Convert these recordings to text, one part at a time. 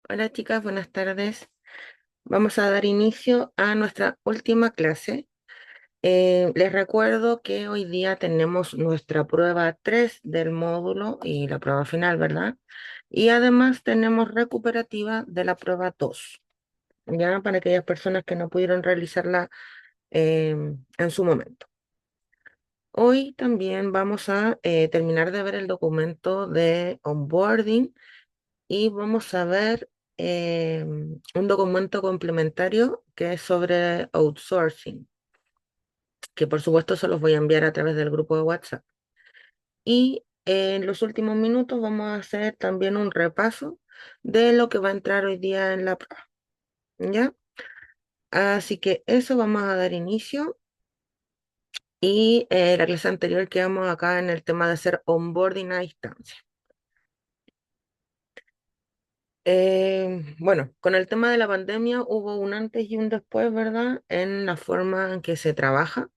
Hola chicas, buenas tardes. Vamos a dar inicio a nuestra última clase. Les recuerdo que hoy día tenemos nuestra prueba 3 del módulo y la prueba final, ¿verdad? Y además tenemos recuperativa de la prueba 2, ya para aquellas personas que no pudieron realizarla en su momento. Hoy también vamos a terminar de ver el documento de onboarding y vamos a ver un documento complementario que es sobre outsourcing, que por supuesto se los voy a enviar a través del grupo de WhatsApp. Y en los últimos minutos vamos a hacer también un repaso de lo que va a entrar hoy día en la prueba, ¿ya? Así que eso vamos a dar inicio. Y la clase anterior quedamos acá en el tema de hacer onboarding a distancia. Bueno, con el tema de la pandemia hubo un antes y un después, ¿verdad? En la forma en que se trabaja.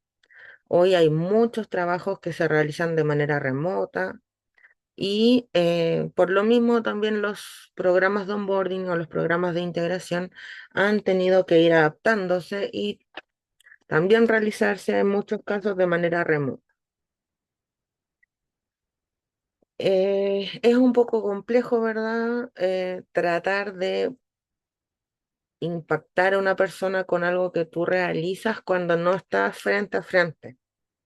Hoy hay muchos trabajos que se realizan de manera remota y por lo mismo también los programas de onboarding o los programas de integración han tenido que ir adaptándose y también realizarse en muchos casos de manera remota. Es un poco complejo, ¿verdad? Tratar de impactar a una persona con algo que tú realizas cuando no estás frente a frente,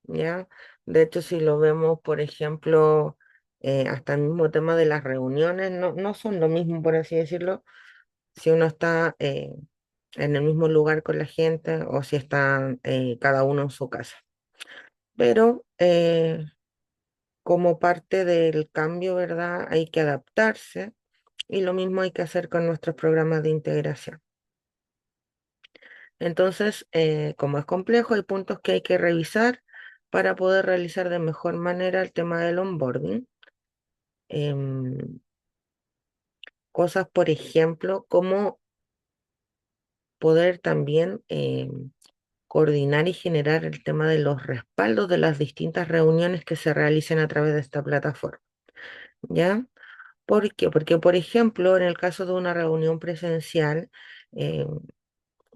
¿ya? De hecho, si lo vemos, por ejemplo, hasta el mismo tema de las reuniones, no son lo mismo, por así decirlo, si uno está en el mismo lugar con la gente o si están cada uno en su casa. Pero como parte del cambio, ¿verdad? Hay que adaptarse y lo mismo hay que hacer con nuestros programas de integración. Entonces, como es complejo, hay puntos que hay que revisar para poder realizar de mejor manera el tema del onboarding. Em, Cosas, por ejemplo, como poder también coordinar y generar el tema de los respaldos de las distintas reuniones que se realicen a través de esta plataforma. ¿Ya? ¿Por qué? Porque, por ejemplo, en el caso de una reunión presencial, em,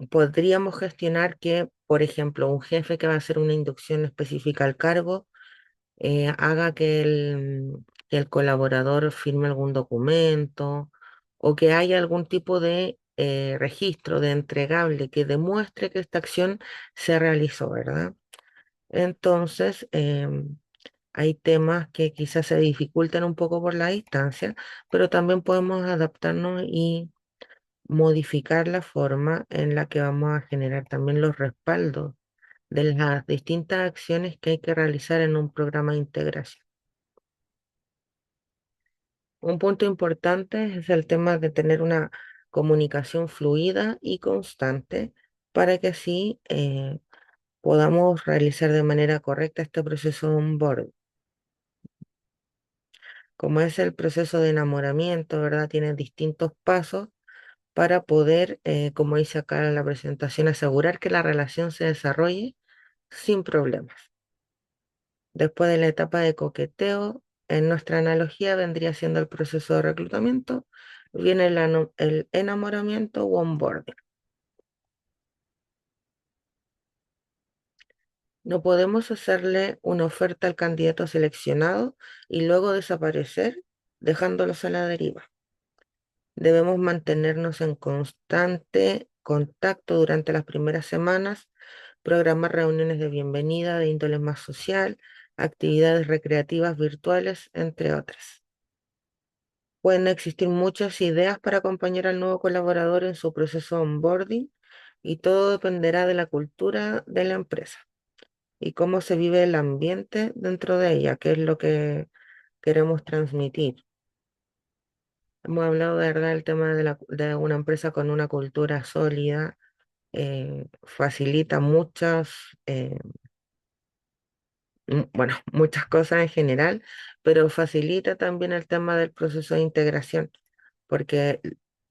podríamos gestionar que, por ejemplo, un jefe que va a hacer una inducción específica al cargo haga que el colaborador firme algún documento o que haya algún tipo de registro de entregable que demuestre que esta acción se realizó, ¿verdad? Entonces, hay temas que quizás se dificultan un poco por la distancia, pero también podemos adaptarnos y modificar la forma en la que vamos a generar también los respaldos de las distintas acciones que hay que realizar en un programa de integración. Un punto importante es el tema de tener una comunicación fluida y constante para que así podamos realizar de manera correcta este proceso de onboarding. Como es el proceso de enamoramiento, ¿verdad? Tiene distintos pasos para poder, como dice acá en la presentación, asegurar que la relación se desarrolle sin problemas. Después de la etapa de coqueteo, en nuestra analogía vendría siendo el proceso de reclutamiento, viene el enamoramiento o onboarding. No podemos hacerle una oferta al candidato seleccionado y luego desaparecer dejándolos a la deriva. Debemos mantenernos en constante contacto durante las primeras semanas, programar reuniones de bienvenida de índole más social, actividades recreativas virtuales, entre otras. Pueden existir muchas ideas para acompañar al nuevo colaborador en su proceso de onboarding y todo dependerá de la cultura de la empresa y cómo se vive el ambiente dentro de ella, que es lo que queremos transmitir. Hemos hablado de verdad del tema de una empresa con una cultura sólida, facilita bueno, muchas cosas en general, pero facilita también el tema del proceso de integración, porque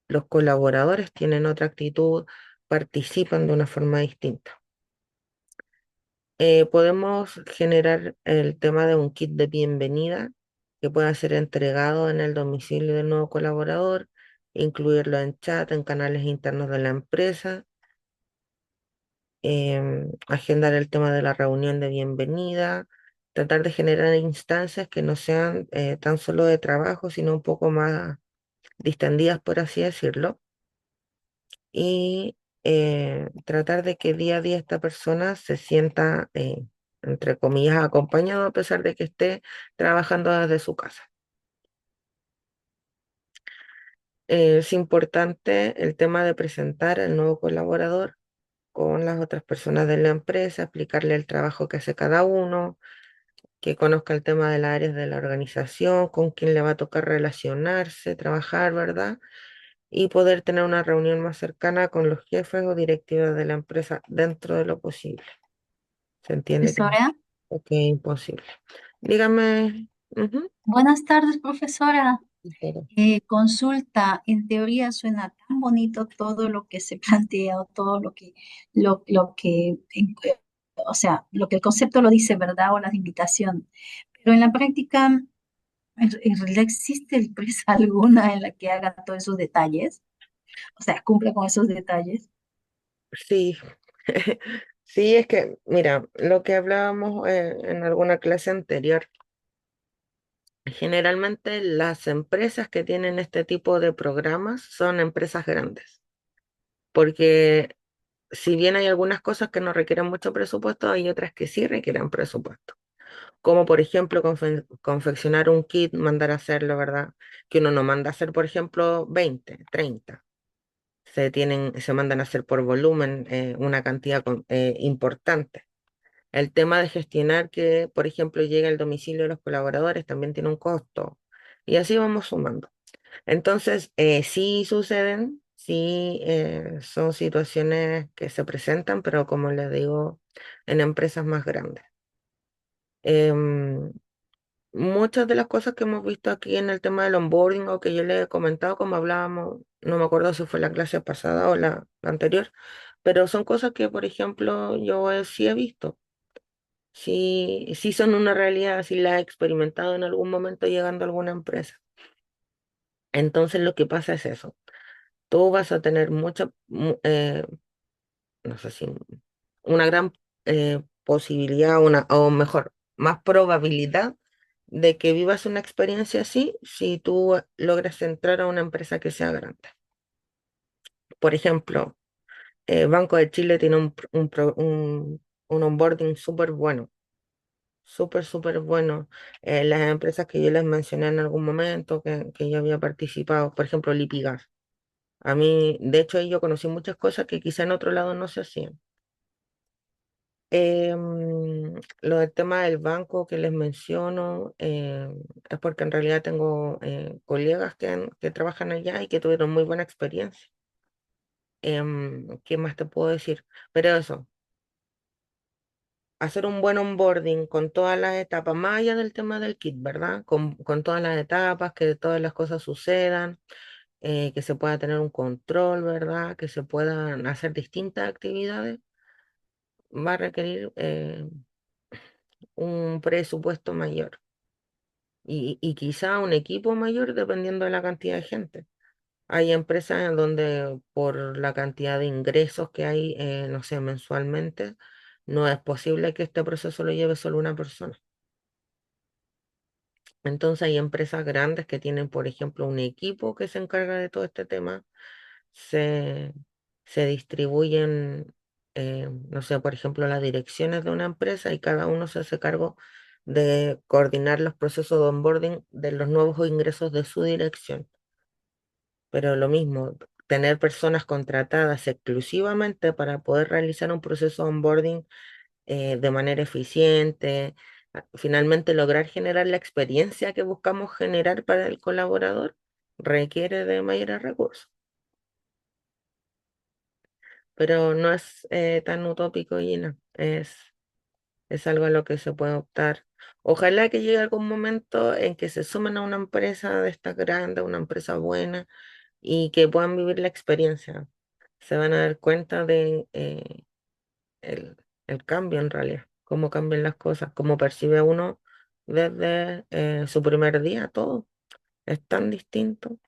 los colaboradores tienen otra actitud, participan de una forma distinta. Podemos generar el tema de un kit de bienvenida que pueda ser entregado en el domicilio del nuevo colaborador, incluirlo en chat, en canales internos de la empresa, agendar el tema de la reunión de bienvenida, tratar de generar instancias que no sean tan solo de trabajo, sino un poco más distendidas, por así decirlo, y tratar de que día a día esta persona se sienta, entre comillas, acompañado a pesar de que esté trabajando desde su casa. Es importante el tema de presentar al nuevo colaborador con las otras personas de la empresa, explicarle el trabajo que hace cada uno, que conozca el tema de las áreas de la organización, con quién le va a tocar relacionarse, trabajar, ¿verdad? Y poder tener una reunión más cercana con los jefes o directivas de la empresa dentro de lo posible. Se entiende Profesora, que es imposible. Dígame, ujú, buenas tardes, profesora. pero Consulta, en teoría suena tan bonito todo lo que se plantea o todo lo que, o sea, lo que el concepto lo dice, ¿verdad? O la invitación. Pero en la práctica, ¿en realidad existe empresa alguna en la que haga todos esos detalles? O sea, cumpla con esos detalles. sí, sí, es que, mira, lo que hablábamos en alguna clase anterior, generalmente las empresas que tienen este tipo de programas son empresas grandes, porque si bien hay algunas cosas que no requieren mucho presupuesto, hay otras que sí requieren presupuesto. Como por ejemplo confeccionar un kit, mandar a hacerlo, ¿verdad? Que uno no manda a hacer, por ejemplo, 20, 30. Se mandan a hacer por volumen una cantidad importante. El tema de gestionar que, por ejemplo, llegue al domicilio de los colaboradores también tiene un costo. Y así vamos sumando. Entonces, sí suceden, sí son situaciones que se presentan, pero como les digo, en empresas más grandes. Em, Muchas de las cosas que hemos visto aquí en el tema del onboarding o que yo le he comentado, como hablábamos, no me acuerdo si fue la clase pasada o la anterior, pero son cosas que, por ejemplo, yo sí he visto, sí, sí son una realidad, sí las he experimentado en algún momento llegando a alguna empresa. Entonces lo que pasa es eso, tú vas a tener no sé si, una gran posibilidad, o mejor, más probabilidad de que vivas una experiencia así si tú logras entrar a una empresa que sea grande. Por ejemplo, Banco de Chile tiene un onboarding súper bueno, súper bueno. Las empresas que yo les mencioné en algún momento, que yo había participado, por ejemplo, Lipigas. A mí, de hecho, ahí yo conocí muchas cosas que quizá en otro lado no se hacían. Lo del tema del banco que les menciono es porque en realidad tengo colegas que trabajan allá y que tuvieron muy buena experiencia. ¿Qué más te puedo decir? Pero eso, hacer un buen onboarding con todas las etapas, más allá del tema del kit, ¿verdad? Con todas las etapas, que todas las cosas sucedan, que se pueda tener un control, ¿verdad? Que se puedan hacer distintas actividades, va a requerir un presupuesto mayor. Y quizá un equipo mayor dependiendo de la cantidad de gente. Hay empresas en donde por la cantidad de ingresos que hay, no sé, mensualmente, no es posible que este proceso lo lleve solo una persona. Entonces hay empresas grandes que tienen, por ejemplo, un equipo que se encarga de todo este tema, se, se distribuyen, no sé, por ejemplo, las direcciones de una empresa y cada uno se hace cargo de coordinar los procesos de onboarding de los nuevos ingresos de su dirección. Pero lo mismo, tener personas contratadas exclusivamente para poder realizar un proceso de onboarding de manera eficiente, finalmente lograr generar la experiencia que buscamos generar para el colaborador, requiere de mayores recursos. Pero no es tan utópico, Gina, es algo a lo que se puede optar. Ojalá que llegue algún momento en que se sumen a una empresa de esta grande, una empresa buena, y que puedan vivir la experiencia. Se van a dar cuenta de el, el cambio en realidad, cómo cambian las cosas, cómo percibe uno desde su primer día todo. Es tan distinto.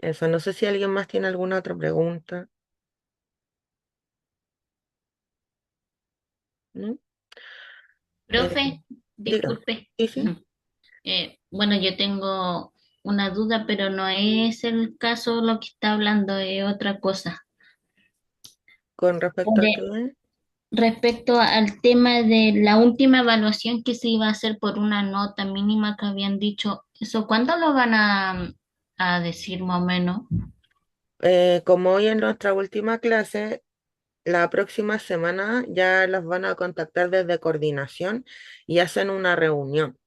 Eso, no sé si alguien más tiene alguna otra pregunta, ¿no? Eh, Profe, diga, disculpe. sí, sí, Bueno, yo tengo una duda, pero no es el caso lo que está hablando, es otra cosa. con respecto a De- qué, Respecto al tema de la última evaluación que se iba a hacer por una nota mínima que habían dicho, ¿eso cuándo lo van a decir más o menos? como hoy en nuestra última clase, la próxima semana ya las van a contactar desde coordinación y hacen una reunión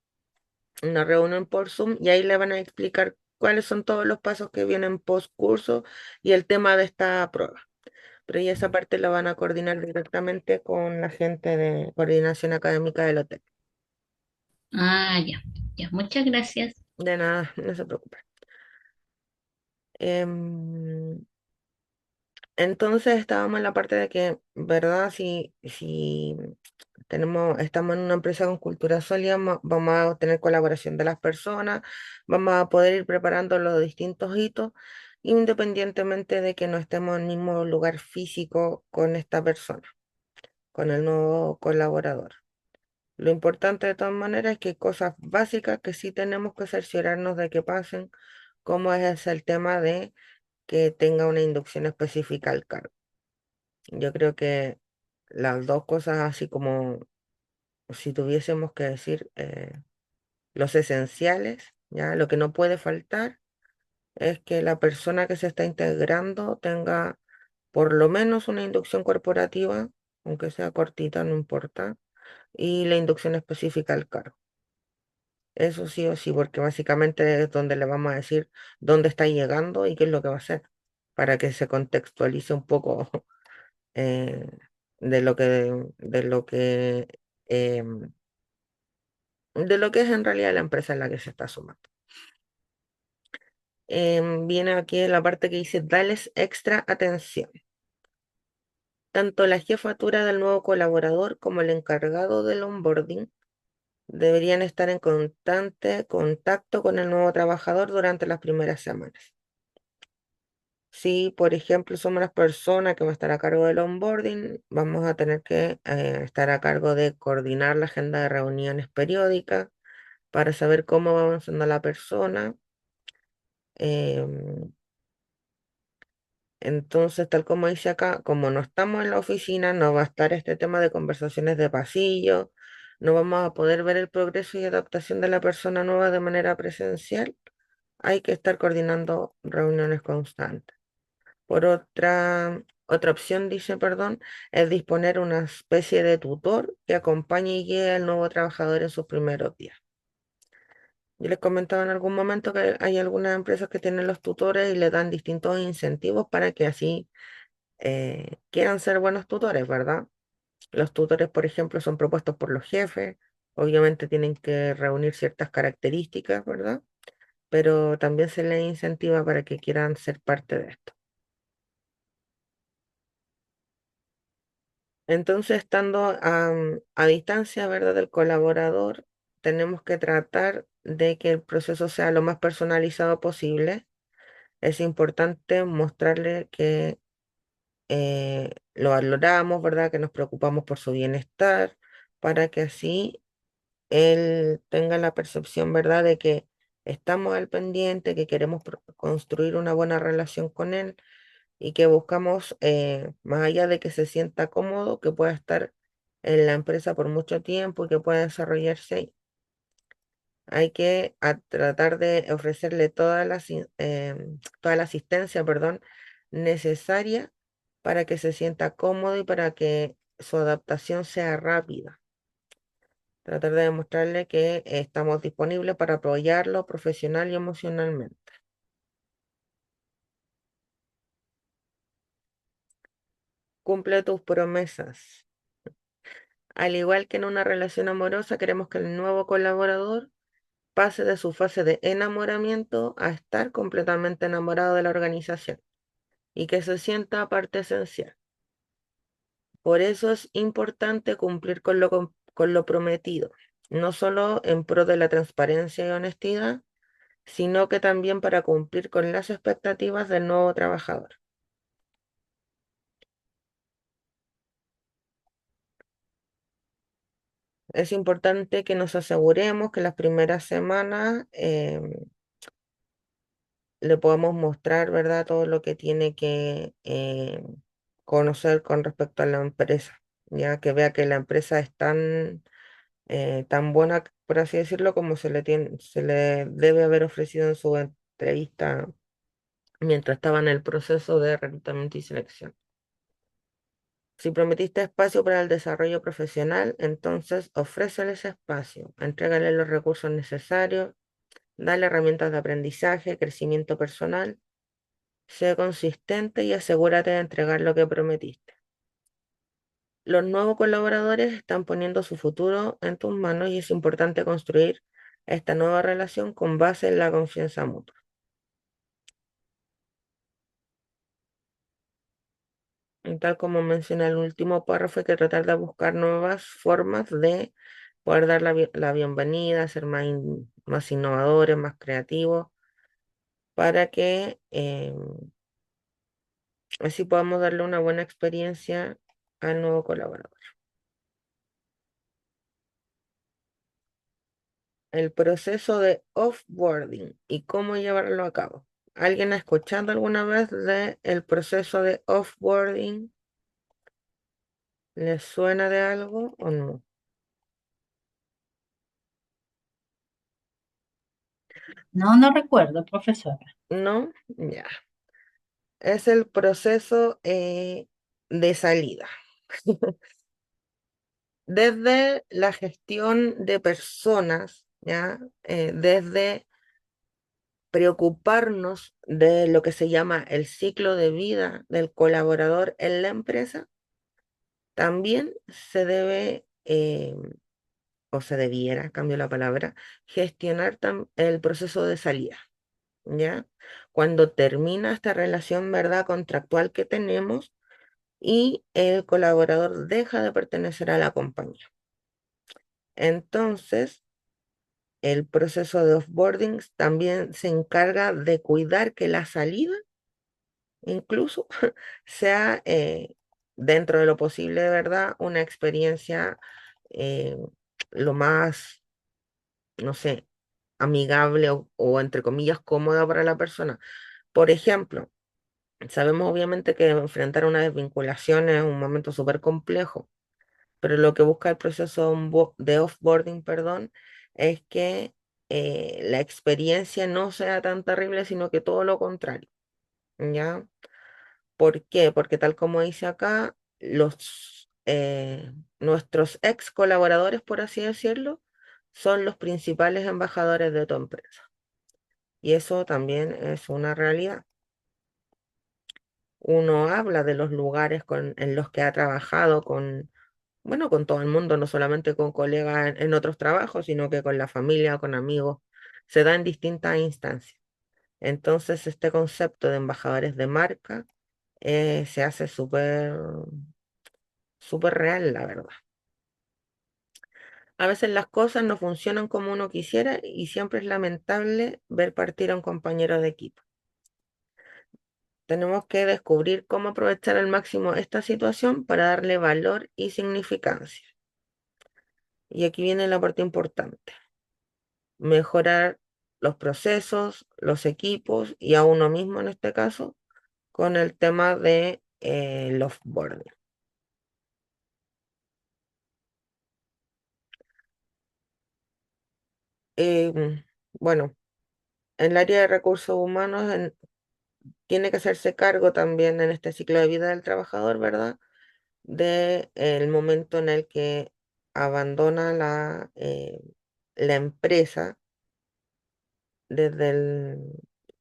por Zoom y ahí le van a explicar cuáles son todos los pasos que vienen post curso y el tema de esta prueba. Pero ya esa parte la van a coordinar directamente con la gente de coordinación académica del hotel. Ah, ya, ya, muchas gracias. De nada, no se preocupe. Em, entonces estábamos en la parte de que, ¿verdad? Si estamos en una empresa con cultura sólida, vamos a tener colaboración de las personas, vamos a poder ir preparando los distintos hitos, independientemente de que no estemos en el mismo lugar físico con esta persona, con el nuevo colaborador. Lo importante de todas maneras es que hay cosas básicas que sí tenemos que cerciorarnos de que pasen, como es el tema de que tenga una inducción específica al cargo. Yo creo que las dos cosas, así como si tuviésemos que decir los esenciales, ya lo que no puede faltar es que la persona que se está integrando tenga por lo menos una inducción corporativa, aunque sea cortita, no importa, y la inducción específica al cargo. Eso sí o sí, porque básicamente es donde le vamos a decir dónde está llegando y qué es lo que va a hacer, para que se contextualice un poco eh, de lo que em, de lo que es en realidad la empresa en la que se está sumando. Viene aquí en la parte que dice, dales extra atención. Tanto la jefatura del nuevo colaborador como el encargado del onboarding deberían estar en constante contacto con el nuevo trabajador durante las primeras semanas. Si, por ejemplo, somos las personas que va a estar a cargo del onboarding, vamos a tener que estar a cargo de coordinar la agenda de reuniones periódicas para saber cómo va avanzando la persona. em, Entonces, tal como dice acá, como no estamos en la oficina, no va a estar este tema de conversaciones de pasillo, no vamos a poder ver el progreso y adaptación de la persona nueva de manera presencial. Hay que estar coordinando reuniones constantes. Otra opción, dice, perdón, es disponer una especie de tutor que acompañe y guíe al nuevo trabajador en sus primeros días. Yo les comentaba en algún momento que hay algunas empresas que tienen los tutores y le dan distintos incentivos para que así quieran ser buenos tutores, ¿verdad? Los tutores, por ejemplo, son propuestos por los jefes, obviamente tienen que reunir ciertas características, ¿verdad? Pero también se les incentiva para que quieran ser parte de esto. Entonces, estando a distancia, ¿verdad?, del colaborador, tenemos que tratar de que el proceso sea lo más personalizado posible. Es importante mostrarle que lo valoramos, ¿verdad? Que nos preocupamos por su bienestar, para que así él tenga la percepción, ¿verdad?, de que estamos al pendiente, que queremos construir una buena relación con él y que buscamos, más allá de que se sienta cómodo, que pueda estar en la empresa por mucho tiempo y que pueda desarrollarse ahí. Hay que tratar de ofrecerle toda la asistencia, perdón, necesaria para que se sienta cómodo y para que su adaptación sea rápida. Tratar de demostrarle que estamos disponibles para apoyarlo profesional y emocionalmente. Cumple tus promesas. Al igual que en una relación amorosa, queremos que el nuevo colaborador pase de su fase de enamoramiento a estar completamente enamorado de la organización y que se sienta parte esencial. Por eso es importante cumplir con lo prometido, no solo en pro de la transparencia y honestidad, sino que también para cumplir con las expectativas del nuevo trabajador. Es importante que nos aseguremos que las primeras semanas le podamos mostrar, ¿verdad?, todo lo que tiene que conocer con respecto a la empresa, ya que vea que la empresa es tan buena, por así decirlo, como se le debe haber ofrecido en su entrevista mientras estaba en el proceso de reclutamiento y selección. Si prometiste espacio para el desarrollo profesional, entonces ofrécele ese espacio, entrégale los recursos necesarios, dale herramientas de aprendizaje, crecimiento personal, sé consistente y asegúrate de entregar lo que prometiste. Los nuevos colaboradores están poniendo su futuro en tus manos y es importante construir esta nueva relación con base en la confianza mutua. Y tal como menciona el último párrafo, hay que tratar de buscar nuevas formas de poder dar la bienvenida, ser más innovadores, más creativos, para que así podamos darle una buena experiencia al nuevo colaborador. El proceso de offboarding y cómo llevarlo a cabo. ¿Alguien ha escuchado alguna vez de el proceso de offboarding? ¿Les suena de algo o no? No, no recuerdo, profesora. ¿No? Ya. Es el proceso de salida. Desde la gestión de personas, ¿ya? Desde preocuparnos de lo que se llama el ciclo de vida del colaborador en la empresa, también se debe, o se debiera, cambio la palabra, gestionar el proceso de salida, ¿ya? Cuando termina esta relación, ¿verdad?, contractual que tenemos y el colaborador deja de pertenecer a la compañía. Entonces, el proceso de offboarding también se encarga de cuidar que la salida incluso sea dentro de lo posible, de verdad, una experiencia eh, lo más, no sé, amigable o entre comillas cómoda para la persona. Por ejemplo, sabemos obviamente que enfrentar una desvinculación es un momento súper complejo, pero lo que busca el proceso de offboarding, perdón, es que la experiencia no sea tan terrible, sino que todo lo contrario, ¿ya? ¿Por qué? Porque tal como dice acá, nuestros ex colaboradores, por así decirlo, son los principales embajadores de tu empresa. Y eso también es una realidad. Uno habla de los lugares en los que ha trabajado bueno, con todo el mundo, no solamente con colegas en otros trabajos, sino que con la familia, con amigos. Se da en distintas instancias. Entonces, este concepto de embajadores de marca se hace súper real, la verdad. A veces las cosas no funcionan como uno quisiera y siempre es lamentable ver partir a un compañero de equipo. Tenemos que descubrir cómo aprovechar al máximo esta situación para darle valor y significancia. Y aquí viene la parte importante: mejorar los procesos, los equipos y a uno mismo en este caso con el tema de el offboarding. Bueno, en el área de recursos humanos tiene que hacerse cargo también en este ciclo de vida del trabajador, ¿verdad? De el momento en el que abandona la empresa, desde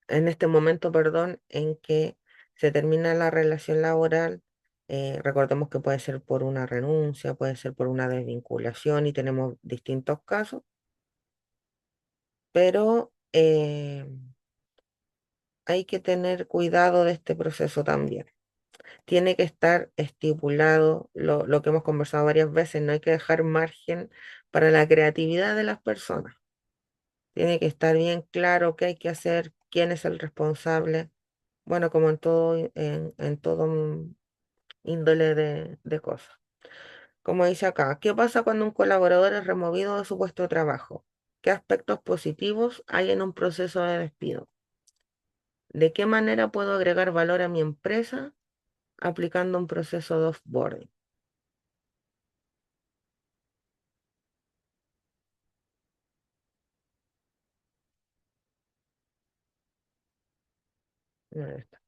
en este momento, perdón, en que se termina la relación laboral. Recordemos que puede ser por una renuncia, puede ser por una desvinculación y tenemos distintos casos, pero hay que tener cuidado de este proceso también. Tiene que estar estipulado lo que hemos conversado varias veces, no hay que dejar margen para la creatividad de las personas. Tiene que estar bien claro qué hay que hacer, quién es el responsable. Bueno, como en todo índole de cosas. Como dice acá, ¿qué pasa cuando un colaborador es removido de su puesto de trabajo? ¿Qué aspectos positivos hay en un proceso de despido? ¿De qué manera puedo agregar valor a mi empresa aplicando un proceso de offboarding? Ahí está.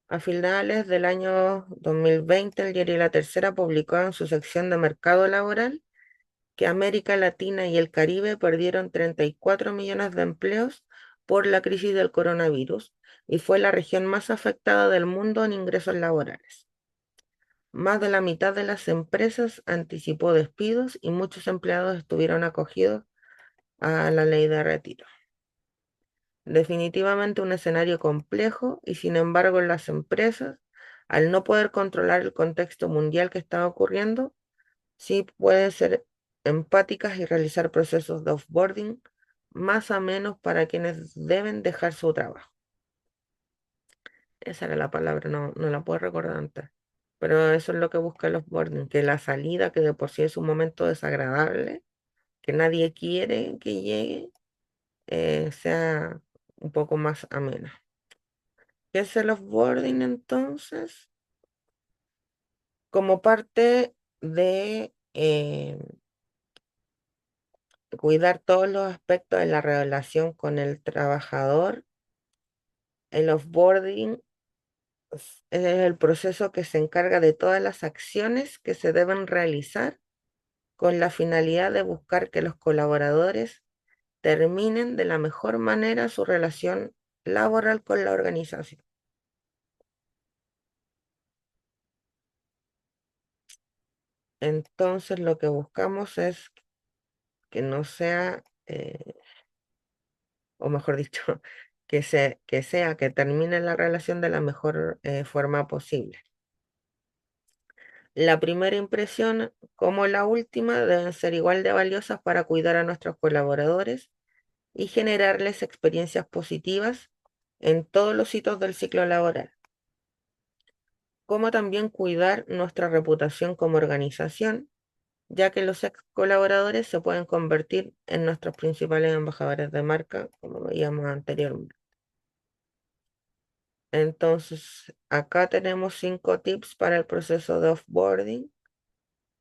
A finales del año 2020, el diario La Tercera publicó en su sección de mercado laboral que América Latina y el Caribe perdieron 34 millones de empleos por la crisis del coronavirus y fue la región más afectada del mundo en ingresos laborales. Más de la mitad de las empresas anticipó despidos y muchos empleados estuvieron acogidos a la ley de retiro. Definitivamente un escenario complejo y sin embargo las empresas, al no poder controlar el contexto mundial que estaba ocurriendo, sí pueden ser empáticas y realizar procesos de offboarding más o menos para quienes deben dejar su trabajo. Esa era la palabra, no la puedo recordar antes. Pero eso es lo que busca el offboarding, que la salida, que de por sí es un momento desagradable, que nadie quiere que llegue, sea un poco más amena. ¿Qué es el offboarding entonces? Como parte de cuidar todos los aspectos de la relación con el trabajador, el offboarding es el proceso que se encarga de todas las acciones que se deben realizar con la finalidad de buscar que los colaboradores terminen de la mejor manera su relación laboral con la organización. Entonces, lo que buscamos es que no sea, o mejor dicho, que termine la relación de la mejor forma posible. La primera impresión como la última deben ser igual de valiosas para cuidar a nuestros colaboradores y generarles experiencias positivas en todos los hitos del ciclo laboral, como también cuidar nuestra reputación como organización, ya que los ex colaboradores se pueden convertir en nuestros principales embajadores de marca, como veíamos anteriormente. Entonces, acá tenemos 5 tips para el proceso de offboarding.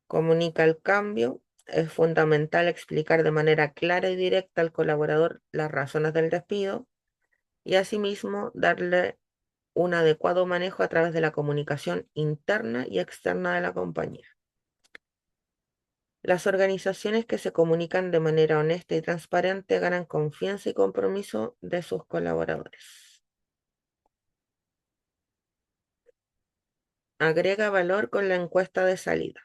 Comunica el cambio. Es fundamental explicar de manera clara y directa al colaborador las razones del despido y asimismo darle un adecuado manejo a través de la comunicación interna y externa de la compañía. Las organizaciones que se comunican de manera honesta y transparente ganan confianza y compromiso de sus colaboradores. Agrega valor con la encuesta de salida.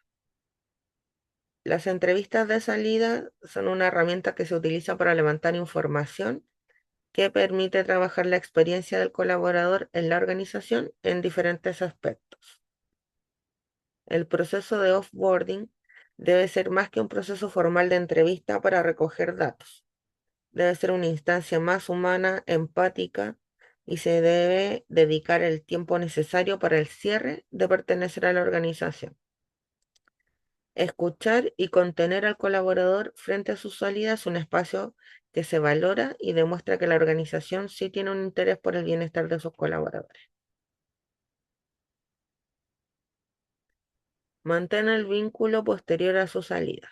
Las entrevistas de salida son una herramienta que se utiliza para levantar información que permite trabajar la experiencia del colaborador en la organización en diferentes aspectos. El proceso de offboarding debe ser más que un proceso formal de entrevista para recoger datos. Debe ser una instancia más humana, empática, y se debe dedicar el tiempo necesario para el cierre de pertenecer a la organización. Escuchar y contener al colaborador frente a sus salidas es un espacio que se valora y demuestra que la organización sí tiene un interés por el bienestar de sus colaboradores. Mantén el vínculo posterior a su salida.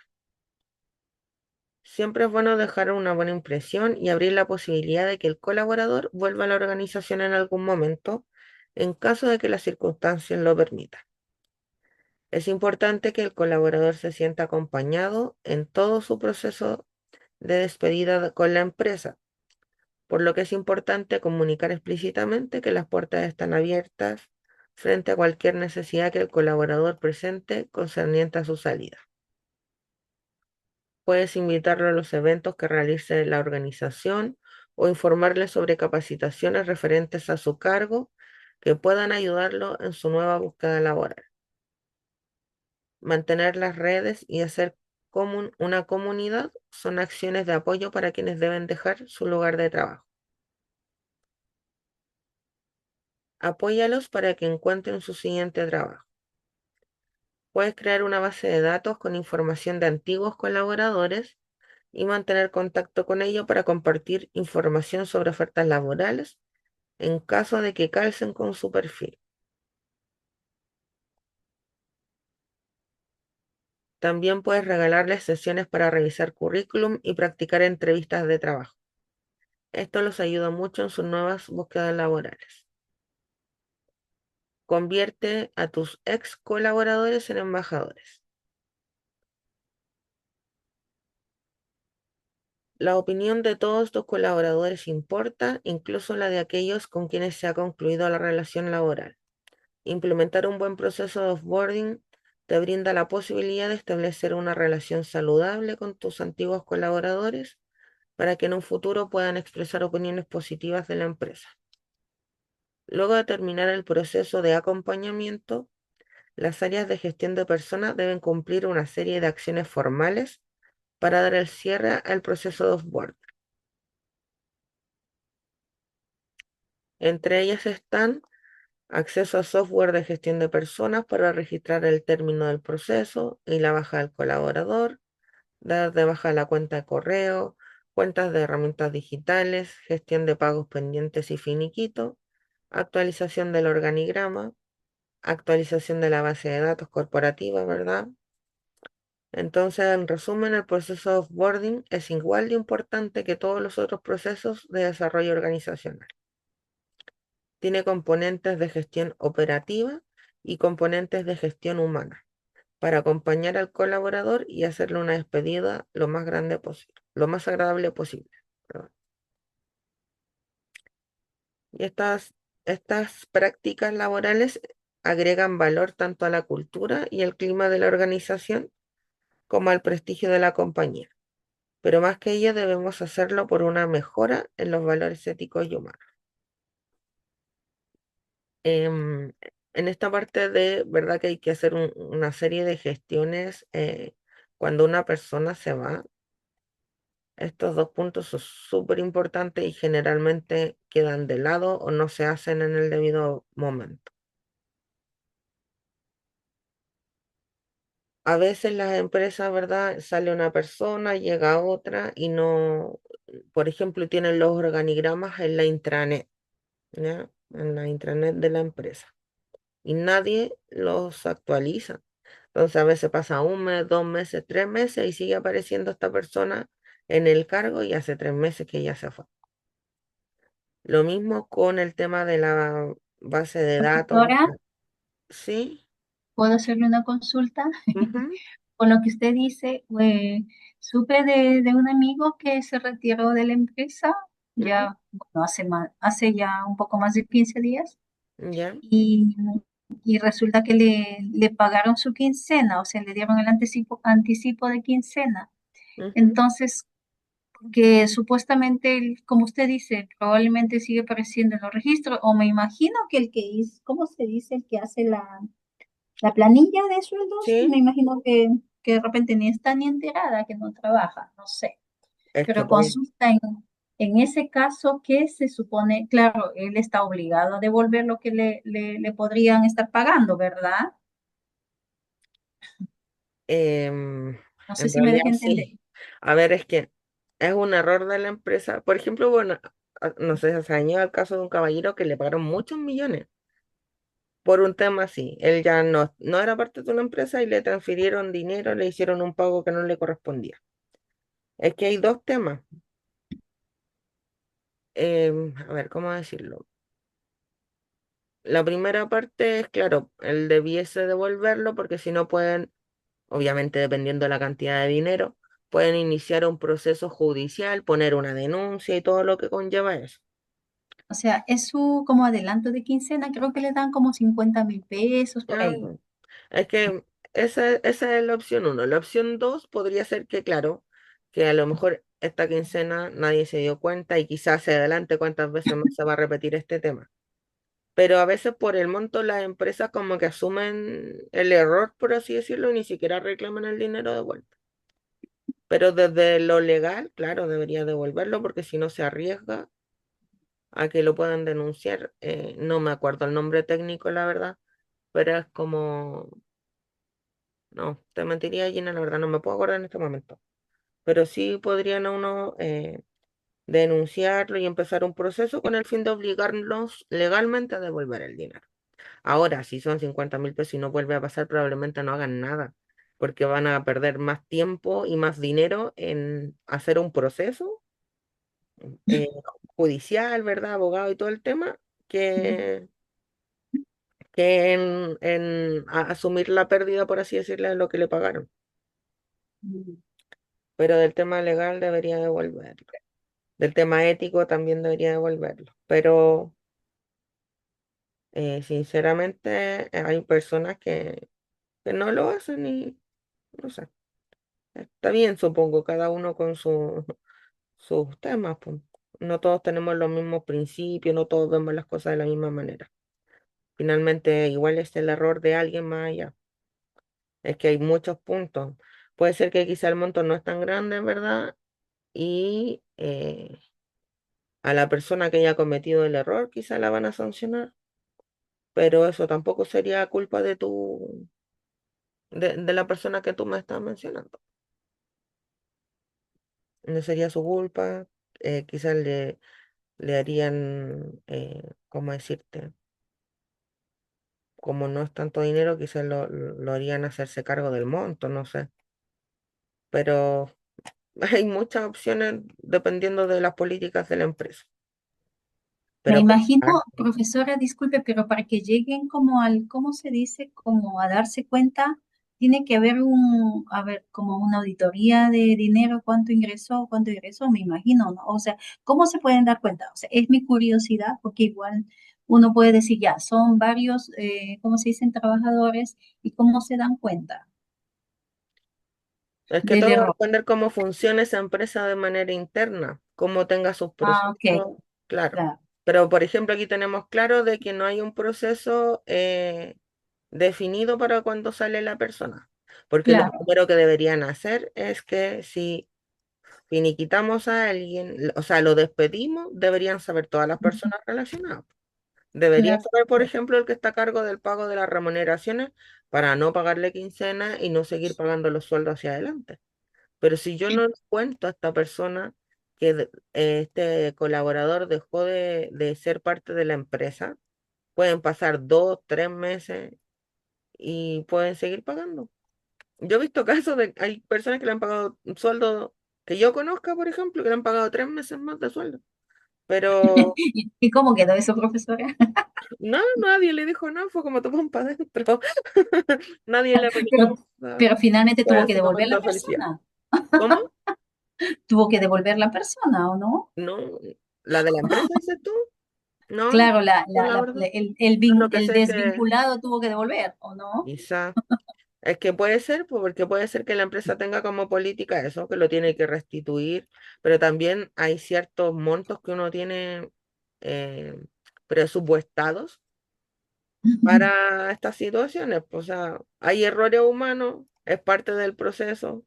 Siempre es bueno dejar una buena impresión y abrir la posibilidad de que el colaborador vuelva a la organización en algún momento, en caso de que las circunstancias lo permitan. Es importante que el colaborador se sienta acompañado en todo su proceso de despedida con la empresa, por lo que es importante comunicar explícitamente que las puertas están abiertas frente a cualquier necesidad que el colaborador presente concerniente a su salida. Puedes invitarlo a los eventos que realice la organización o informarle sobre capacitaciones referentes a su cargo que puedan ayudarlo en su nueva búsqueda laboral. Mantener las redes y hacer una comunidad son acciones de apoyo para quienes deben dejar su lugar de trabajo. Apóyalos para que encuentren su siguiente trabajo. Puedes crear una base de datos con información de antiguos colaboradores y mantener contacto con ellos para compartir información sobre ofertas laborales en caso de que calcen con su perfil. También puedes regalarles sesiones para revisar currículum y practicar entrevistas de trabajo. Esto los ayuda mucho en sus nuevas búsquedas laborales. Convierte a tus ex colaboradores en embajadores. La opinión de todos tus colaboradores importa, incluso la de aquellos con quienes se ha concluido la relación laboral. Implementar un buen proceso de offboarding te brinda la posibilidad de establecer una relación saludable con tus antiguos colaboradores para que en un futuro puedan expresar opiniones positivas de la empresa. Luego de terminar el proceso de acompañamiento, las áreas de gestión de personas deben cumplir una serie de acciones formales para dar el cierre al proceso de offboarding. Entre ellas están acceso a software de gestión de personas para registrar el término del proceso y la baja del colaborador, dar de baja la cuenta de correo, cuentas de herramientas digitales, gestión de pagos pendientes y finiquito, actualización del organigrama, actualización de la base de datos corporativa, ¿verdad? Entonces, en resumen, el proceso de offboarding es igual de importante que todos los otros procesos de desarrollo organizacional. Tiene componentes de gestión operativa y componentes de gestión humana para acompañar al colaborador y hacerle una despedida lo más grande posible, lo más agradable posible. Perdón. Y estas prácticas laborales agregan valor tanto a la cultura y el clima de la organización como al prestigio de la compañía. Pero más que ello debemos hacerlo por una mejora en los valores éticos y humanos. Em, en esta parte de verdad que hay que hacer una serie de gestiones cuando una persona se va. Estos dos puntos son súper importantes y generalmente quedan de lado o no se hacen en el debido momento. A veces las empresas, ¿verdad? Sale una persona, llega otra y no, por ejemplo, tienen los organigramas en la intranet, ¿ya? En la intranet de la empresa y nadie los actualiza. Entonces a veces pasa un mes, 2 meses, 3 meses y sigue apareciendo esta persona en el cargo y hace 3 meses que ya se fue. Lo mismo con el tema de la base de datos. Doctora, Sí, ¿puedo hacerle una consulta? ujú, Con lo que usted dice, supe de un amigo que se retiró de la empresa ujú, ya, bueno, hace ya un poco más de 15 días ya, y, y resulta que le pagaron su quincena, o sea, le dieron el anticipo de quincena. ujú, Entonces, que supuestamente, como usted dice, probablemente sigue apareciendo en los registros, o me imagino que el que es, ¿cómo se dice? El que hace la planilla de sueldos, me sí, imagino que de repente ni está ni enterada, que no trabaja, no sé. es que Pero pues, consulta en ese caso que se supone, claro, él está obligado a devolver lo que le podrían estar pagando, ¿verdad? em, No sé en si me realidad deje entender. sí. A ver, es que es un error de la empresa. Por ejemplo, bueno, no sé, se añadió el caso de un caballero que le pagaron muchos millones por un tema así. Él ya no era parte de una empresa y le transfirieron dinero, le hicieron un pago que no le correspondía. Es que hay dos temas. A ver, ¿cómo decirlo? La primera parte es, claro, él debiese devolverlo porque si no pueden, obviamente dependiendo de la cantidad de dinero, pueden iniciar un proceso judicial, poner una denuncia y todo lo que conlleva eso. O sea, es su como adelanto de quincena, creo que le dan como 50.000 pesos por Ah, ahí. es que esa es la opción uno. La opción dos podría ser que, claro, que a lo mejor esta quincena nadie se dio cuenta y quizás se adelante cuántas veces más se va a repetir este tema. Pero a veces por el monto las empresas como que asumen el error, por así decirlo, y ni siquiera reclaman el dinero de vuelta. Pero desde lo legal, claro, debería devolverlo porque si no se arriesga a que lo puedan denunciar. No me acuerdo el nombre técnico, la verdad, pero es como, no, te mentiría, Gina, la verdad, no me puedo acordar en este momento. Pero sí podrían a uno denunciarlo y empezar un proceso con el fin de obligarlos legalmente a devolver el dinero. Ahora, si son 50.000 pesos y no vuelve a pasar, probablemente no hagan nada, porque van a perder más tiempo y más dinero en hacer un proceso eh, judicial, ¿verdad? Abogado y todo el tema, que, que en asumir la pérdida, por así decirlo, de lo que le pagaron. Pero del tema legal debería devolverlo. Del tema ético también debería devolverlo. Pero sinceramente hay personas que no lo hacen y no sé. Está bien, supongo, cada uno con sus temas, pues. No todos tenemos los mismos principios, no todos vemos las cosas de la misma manera. Finalmente, igual es el error de alguien más allá. Es que hay muchos puntos. Puede ser que quizá el monto no es tan grande, ¿verdad? Y a la persona que haya cometido el error quizá la van a sancionar, pero eso tampoco sería culpa de la persona que tú me estás mencionando. No sería su culpa, quizás le harían, ¿cómo decirte? Como no es tanto dinero, quizás lo harían hacerse cargo del monto, no sé. Pero hay muchas opciones dependiendo de las políticas de la empresa. Me Pero imagino, ah, profesora, disculpe, pero para que lleguen como al, ¿cómo se dice? Como a darse cuenta, tiene que haber a ver, como una auditoría de dinero, cuánto ingresó, me imagino, ¿no? O sea, ¿cómo se pueden dar cuenta? O sea, es mi curiosidad, porque igual uno puede decir, ya, son varios, ¿cómo se dicen? Trabajadores, ¿y cómo se dan cuenta es que del todo va a error? depender cómo funcione esa empresa de manera interna, cómo tenga sus Ah, ok, procesos, claro. claro, Pero, por ejemplo, aquí tenemos claro de que no hay un proceso definido para cuando sale la persona. Porque lo claro. primero que deberían hacer es que si finiquitamos a alguien, o sea, lo despedimos, deberían saber todas las Ujú, personas relacionadas. Debería claro. saber, por ejemplo, el que está a cargo del pago de las remuneraciones para no pagarle quincena y no seguir pagando los sueldos hacia adelante. Pero si yo no le cuento a esta persona que este colaborador dejó de ser parte de la empresa, pueden pasar 2, 3 meses y pueden seguir pagando. Yo he visto casos de, hay personas que le han pagado un sueldo que yo conozca, por ejemplo, que le han pagado 3 meses más de sueldo. Pero ¿Y cómo quedó eso, profesora? no, nadie le dijo nada, fue como toman para adentro. Nadie le Pero, reclamó nada. pero finalmente Fue tuvo en que su devolver momento la de felicidad. persona. ¿Cómo? Tuvo que devolver la persona, ¿o no? No, la de la empresa, dices tú. No, no, Claro, no, la verdad. Lo que el sé es que desvinculado tuvo que devolver, ¿o no? quizá, es que puede ser, pues, porque puede ser que la empresa tenga como política eso, que lo tiene que restituir, pero también hay ciertos montos que uno tiene eh, presupuestados para estas situaciones. Pues, o sea, hay errores humanos, es parte del proceso.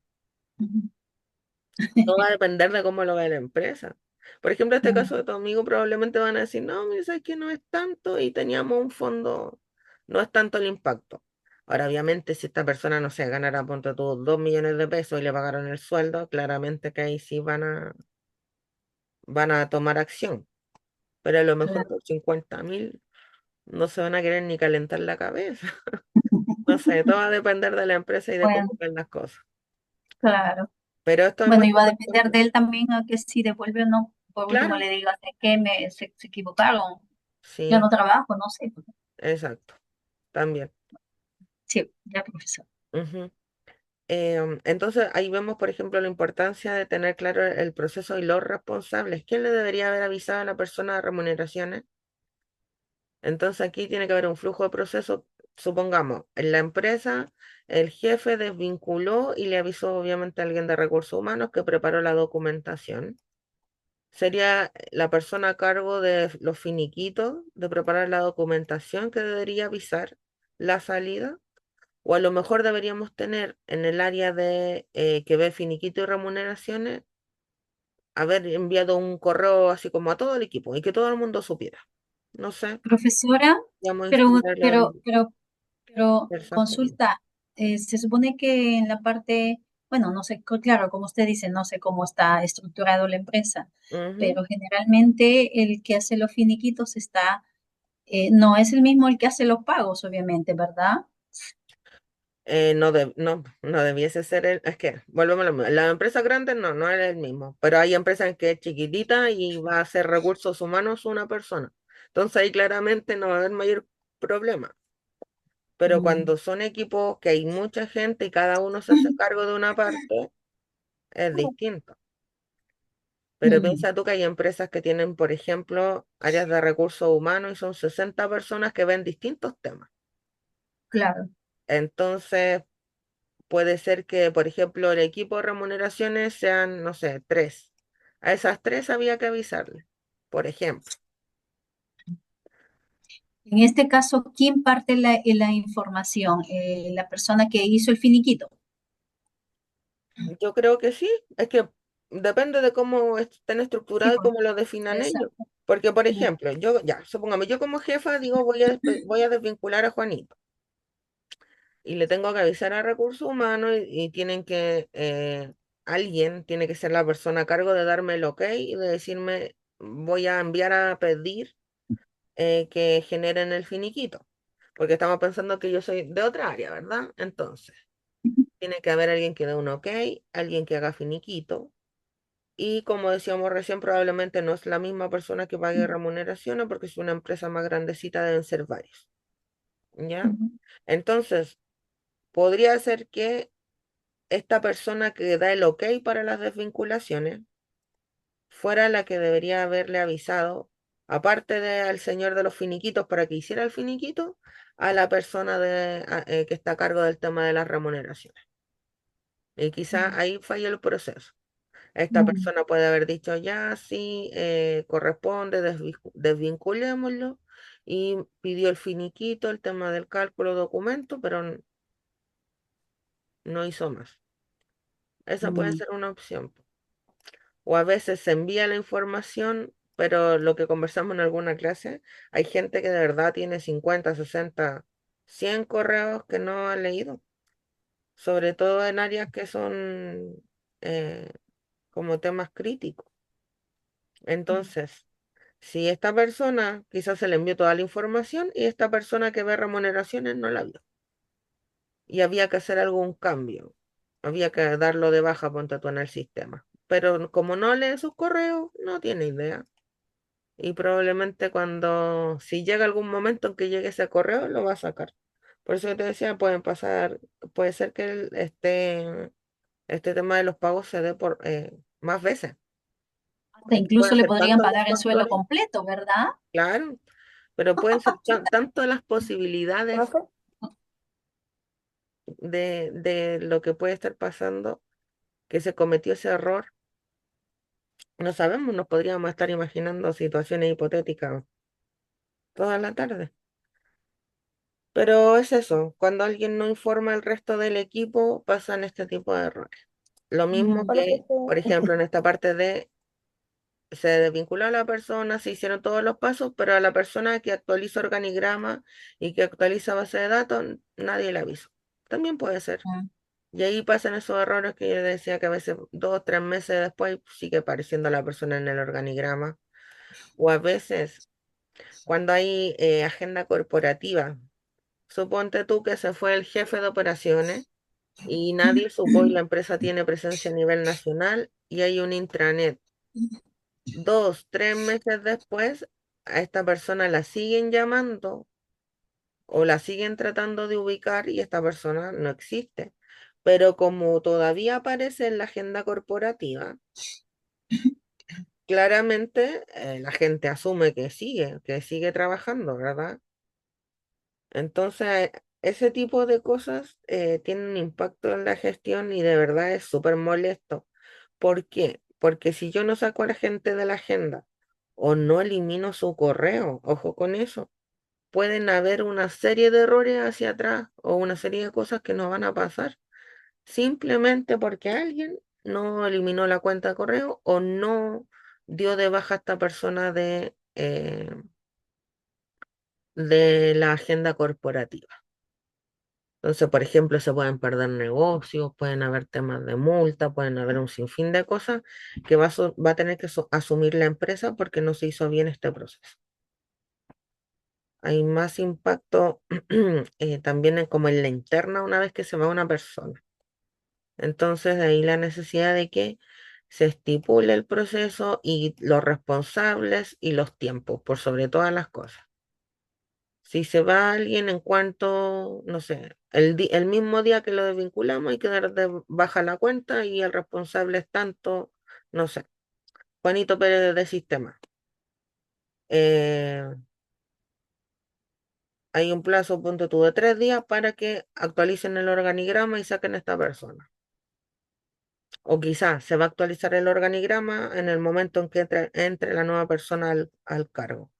Todo va a depender de cómo lo vea la empresa. Por ejemplo, este caso de tu amigo probablemente van a decir, no, mira, sabes que no es tanto y teníamos un fondo, no es tanto el impacto. Ahora, obviamente, si esta persona, no sé, ganara, ponte tú, 2 millones de pesos y le pagaron el sueldo, claramente que ahí sí van a tomar acción. Pero a lo mejor Claro, por 50.000 no se van a querer ni calentar la cabeza. No sé, todo va a depender de la empresa y de cómo bueno, ven las cosas. claro. Pero esto es Bueno, muy iba a depender importante. de él también a que si devuelve o no. Por último Claro, le diga, sé que se equivocaron, ya no sí, trabajo, no sé. exacto, también. Sí, ya, profesor. Ujú. Entonces ahí vemos, por ejemplo, la importancia de tener claro el proceso y los responsables. ¿Quién le debería haber avisado a la persona de remuneraciones? Entonces aquí tiene que haber un flujo de proceso. Supongamos, en la empresa el jefe desvinculó y le avisó obviamente a alguien de recursos humanos que preparó la documentación. Sería la persona a cargo de los finiquitos, de preparar la documentación que debería avisar la salida. O a lo mejor deberíamos tener en el área de que ve finiquito y remuneraciones, haber enviado un correo así como a todo el equipo y que todo el mundo supiera. No sé, Profesora, vamos a pero, instruirle al pero, pero, pero personal. consulta, se supone que en la parte, bueno, no sé, claro, como usted dice, no sé cómo está estructurado la empresa, Ujú. pero generalmente el que hace los finiquitos no es el mismo el que hace los pagos, obviamente, ¿verdad? No, no debiese ser es que, volvemos a lo mismo, las empresas grandes no es el mismo, pero hay empresas en que es chiquitita y va a ser recursos humanos una persona. Entonces ahí claramente no va a haber mayor problema. Pero Mm, cuando son equipos que hay mucha gente y cada uno se hace cargo de una parte, es distinto. Pero mm, piensa tú que hay empresas que tienen, por ejemplo, áreas de recursos humanos y son 60 personas que ven distintos temas. claro. Entonces, puede ser que, por ejemplo, el equipo de remuneraciones sean, no sé, tres. A esas tres había que avisarle, por ejemplo. En este caso, ¿quién parte la información? La persona que hizo el finiquito. Yo creo que sí, es que depende de cómo estén Sí, estructurados y pues, cómo lo definan ellos. exacto. Porque, por Mm, ejemplo, yo, ya, supongamos, yo como jefa digo, voy a desvincular a Juanito y le tengo que avisar a recursos humanos y tienen que, alguien tiene que ser la persona a cargo de darme el ok y de decirme, voy a enviar a pedir que generen el finiquito. Porque estamos pensando que yo soy de otra área, ¿verdad? Entonces, tiene que haber alguien que dé un ok, alguien que haga finiquito. Y como decíamos recién, probablemente no es la misma persona que pague remuneraciones porque es una empresa más grandecita, deben ser varios. ¿Ya? ujú, Entonces, podría ser que esta persona que da el ok para las desvinculaciones fuera la que debería haberle avisado, aparte de al señor de los finiquitos para que hiciera el finiquito, a la persona que está a cargo del tema de las remuneraciones. Y quizá ahí falla el proceso. Esta mm, persona puede haber dicho ya, sí, corresponde, desvinculémoslo, y pidió el finiquito, el tema del cálculo documento, pero no hizo más. Esa puede mm. ser una opción. O a veces se envía la información, pero lo que conversamos en alguna clase, hay gente que de verdad tiene 50, 60, 100 correos que no ha leído, sobre todo en áreas que son eh, como temas críticos. Entonces, si esta persona quizás se le envió toda la información y esta persona que ve remuneraciones no la vio y había que hacer algún cambio, había que darlo de baja, ponte tú en el sistema. Pero como no lee sus correos, no tiene idea. Y probablemente si llega algún momento en que llegue ese correo, lo va a sacar. Por eso yo te decía, pueden pasar, puede ser que este tema de los pagos se dé por más veces. Hasta incluso Pueden le ser podrían tantos los pagar el sueldo factores, completo, ¿verdad? claro, pero pueden ser tanto las posibilidades de lo que puede estar pasando que se cometió ese error. No sabemos, nos podríamos estar imaginando situaciones hipotéticas toda la tarde. Pero es eso, cuando alguien no informa al resto del equipo, pasan este tipo de errores. Lo mismo Mm, que, por ejemplo, en esta parte de se desvinculó a la persona, se hicieron todos los pasos, pero a la persona que actualiza organigrama y que actualiza base de datos, nadie le avisó. También puede ser. mm, Y ahí pasan esos errores que yo decía que a veces 2 o 3 meses después sigue apareciendo la persona en el organigrama. O a veces cuando hay agenda corporativa. Suponte tú que se fue el jefe de operaciones y nadie supo y la empresa tiene presencia a nivel nacional y hay un intranet. 2, 3 meses después, a esta persona la siguen llamando o la siguen tratando de ubicar y esta persona no existe. Pero como todavía aparece en la agenda corporativa, claramente la gente asume que sigue trabajando, ¿verdad? Entonces, ese tipo de cosas tienen un impacto en la gestión y de verdad es súper molesto. ¿Por qué? Porque si yo no saco a la gente de la agenda o no elimino su correo, ojo con eso, pueden haber una serie de errores hacia atrás o una serie de cosas que nos van a pasar simplemente porque alguien no eliminó la cuenta de correo o no dio de baja a esta persona de la agenda corporativa. Entonces, por ejemplo, se pueden perder negocios, pueden haber temas de multa, pueden haber un sinfín de cosas que va a tener que asumir la empresa porque no se hizo bien este proceso. Hay más impacto también como en la interna una vez que se va una persona. Entonces, de ahí la necesidad de que se estipule el proceso y los responsables y los tiempos, por sobre todas las cosas. Si se va alguien en cuanto, no sé, el mismo día que lo desvinculamos hay que dar de baja la cuenta y el responsable es tanto, no sé, Juanito Pérez de sistema. Eh, Hay un plazo, punto tú, de 3 días para que actualicen el organigrama y saquen a esta persona. O quizás se va a actualizar el organigrama en el momento en que entre la nueva persona al cargo.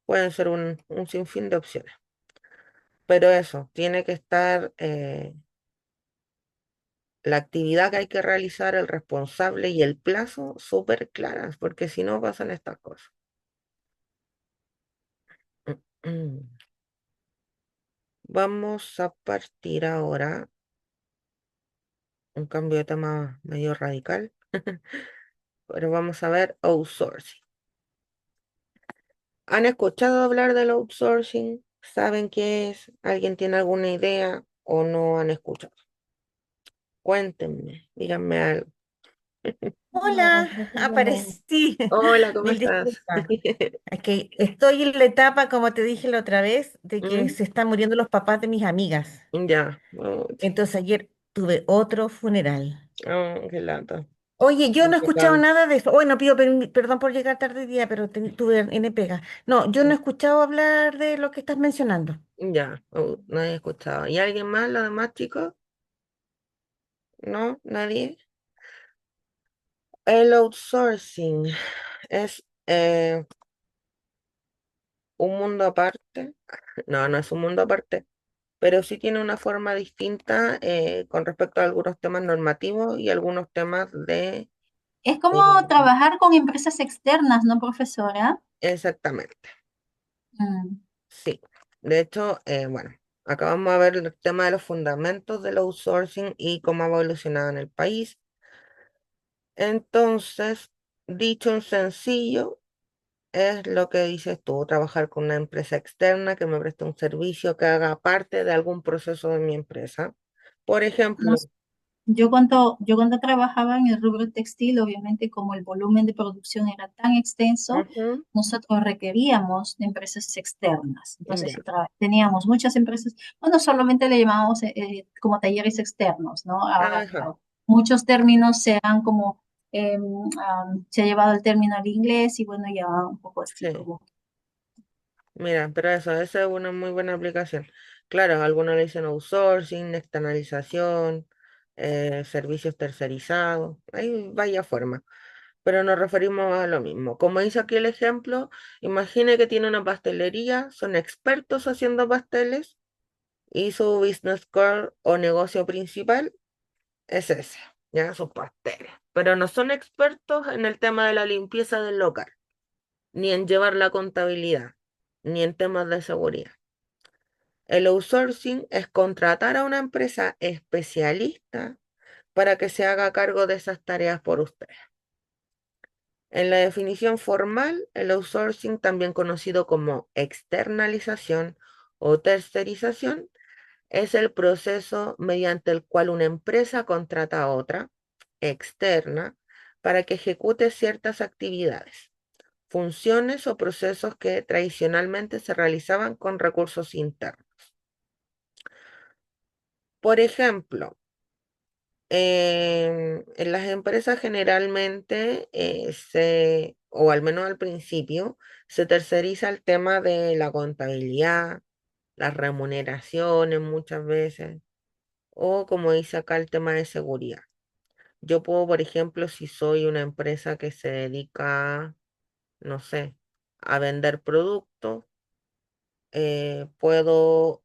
Pueden ser un sinfín de opciones. Pero eso, tiene que estar la actividad que hay que realizar, el responsable y el plazo súper claras, porque si no pasan estas cosas. Vamos a partir ahora un cambio de tema medio radical, pero vamos a ver outsourcing. ¿Han escuchado hablar del outsourcing? ¿Saben qué es? ¿Alguien tiene alguna idea o no han escuchado? Cuéntenme, díganme algo. Hola, aparecí. Hola, ¿cómo Mil estás? disculpas. Es que estoy en la etapa, como te dije la otra vez, de que ¿Mm? se están muriendo los papás de mis amigas. Ya, mucho. Entonces ayer tuve otro funeral. Oh, qué lata. Oye, yo no he escuchado Complicado. nada de eso. Bueno, pido perdón por llegar tarde hoy día, pero tuve N pega. No, yo no he escuchado hablar de lo que estás mencionando. Ya, no he escuchado. ¿Y alguien más, los demás chicos? ¿No? ¿Nadie? El outsourcing es un mundo aparte. No, no es un mundo aparte, pero sí tiene una forma distinta con respecto a algunos temas normativos y algunos temas de... Es como eh, trabajar con empresas externas, ¿no, profesora? exactamente, Mm. sí. De hecho, bueno, acabamos de ver el tema de los fundamentos del outsourcing y cómo ha evolucionado en el país. Entonces, dicho en sencillo, es lo que dices tú, trabajar con una empresa externa que me preste un servicio que haga parte de algún proceso de mi empresa. Por ejemplo, Nos- yo cuando trabajaba en el rubro textil, obviamente como el volumen de producción era tan extenso, ujú, nosotros requeríamos de empresas externas. Entonces ya, teníamos muchas empresas, bueno, solamente le llamábamos como talleres externos, ¿no? Ahora, ajá, muchos términos se han como, se ha llevado el término al inglés y bueno, ya un poco así sí, como. mira, pero eso, esa es una muy buena aplicación. Claro, algunos le dicen outsourcing, externalización, servicios tercerizados, hay vaya forma, pero nos referimos a lo mismo. Como dice aquí el ejemplo, imagine que tiene una pastelería, son expertos haciendo pasteles y su business core o negocio principal es ese, ya sus pasteles. Pero no son expertos en el tema de la limpieza del local, ni en llevar la contabilidad, ni en temas de seguridad. El outsourcing es contratar a una empresa especialista para que se haga cargo de esas tareas por usted. En la definición formal, el outsourcing, también conocido como externalización o tercerización, es el proceso mediante el cual una empresa contrata a otra, externa, para que ejecute ciertas actividades, funciones o procesos que tradicionalmente se realizaban con recursos internos. Por ejemplo, en las empresas generalmente o al menos al principio, se terceriza el tema de la contabilidad, las remuneraciones muchas veces, o como dice acá el tema de seguridad. Yo puedo, por ejemplo, si soy una empresa que se dedica, no sé, a vender productos, puedo,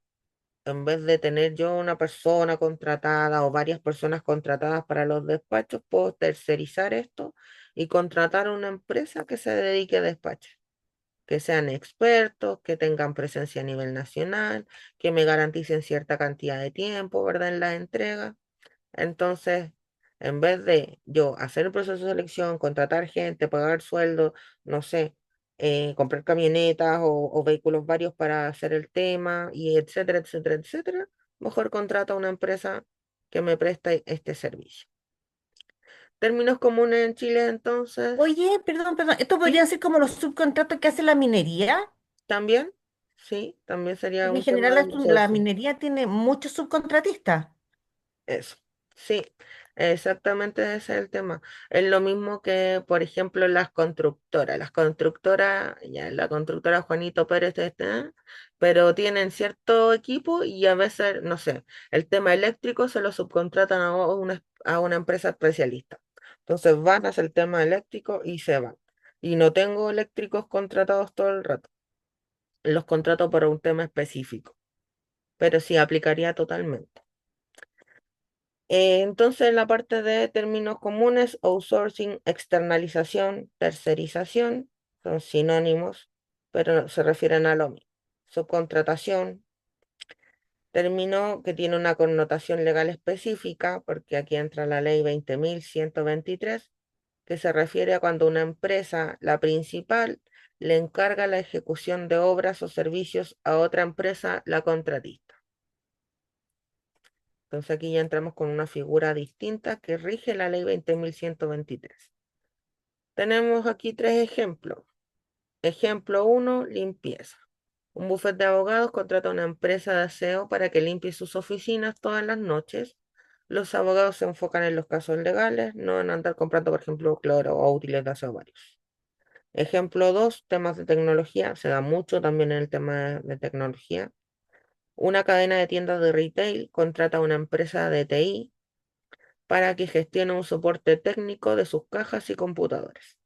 en vez de tener yo una persona contratada o varias personas contratadas para los despachos, puedo tercerizar esto y contratar a una empresa que se dedique a despachar, que sean expertos, que tengan presencia a nivel nacional, que me garanticen cierta cantidad de tiempo, ¿verdad? En la entrega. Entonces, en vez de yo hacer el proceso de selección, contratar gente, pagar sueldo, no sé, comprar camionetas o vehículos varios para hacer el tema, y etcétera, etcétera, etcétera, mejor contrato a una empresa que me presta este servicio. Términos comunes en Chile, entonces, Oye, perdón, ¿esto sí, podrían ser como los subcontratos que hace la minería? también, sí, también sería Porque en un general tema de la outsourcing. minería tiene muchos subcontratistas. Eso, sí, exactamente ese es el tema. Es lo mismo que, por ejemplo, las constructoras. Las constructoras, ya la constructora Juanito Pérez, pero tienen cierto equipo y a veces, no sé, el tema eléctrico se lo subcontratan a una empresa especialista. Entonces van a hacer el tema eléctrico y se van. Y no tengo eléctricos contratados todo el rato. Los contrato para un tema específico, pero sí aplicaría totalmente. Entonces, en la parte de términos comunes, outsourcing, externalización, tercerización, son sinónimos, pero se refieren a lo mismo. Subcontratación, término que tiene una connotación legal específica, porque aquí entra la ley 20.123, que se refiere a cuando una empresa, la principal, le encarga la ejecución de obras o servicios a otra empresa, la contratista. Entonces aquí ya entramos con una figura distinta que rige la ley 20.123. Tenemos aquí tres ejemplos. Ejemplo uno, limpieza. Un bufete de abogados contrata a una empresa de aseo para que limpie sus oficinas todas las noches. Los abogados se enfocan en los casos legales, no en andar comprando, por ejemplo, cloro o útiles de aseo varios. Ejemplo 2, temas de tecnología. Se da mucho también en el tema de tecnología. Una cadena de tiendas de retail contrata a una empresa de TI para que gestione un soporte técnico de sus cajas y computadores.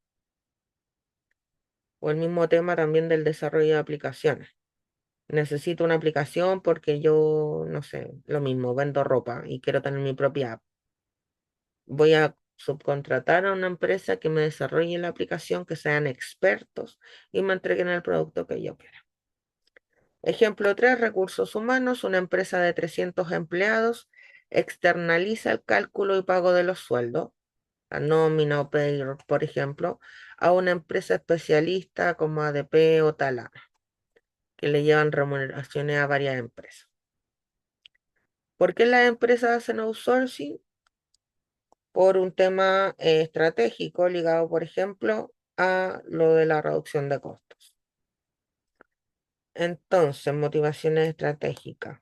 O el mismo tema también del desarrollo de aplicaciones. Necesito una aplicación porque yo, no sé, lo mismo, vendo ropa y quiero tener mi propia app. Voy a subcontratar a una empresa que me desarrolle la aplicación, que sean expertos y me entreguen el producto que yo quiero. Ejemplo 3, recursos humanos. Una empresa de 300 empleados externaliza el cálculo y pago de los sueldos, la nómina o payroll, por ejemplo, a una empresa especialista como ADP o Talana, que le llevan remuneraciones a varias empresas. ¿Por qué las empresas hacen outsourcing? Por un tema estratégico ligado, por ejemplo, a lo de la reducción de costos. Entonces, motivaciones estratégicas.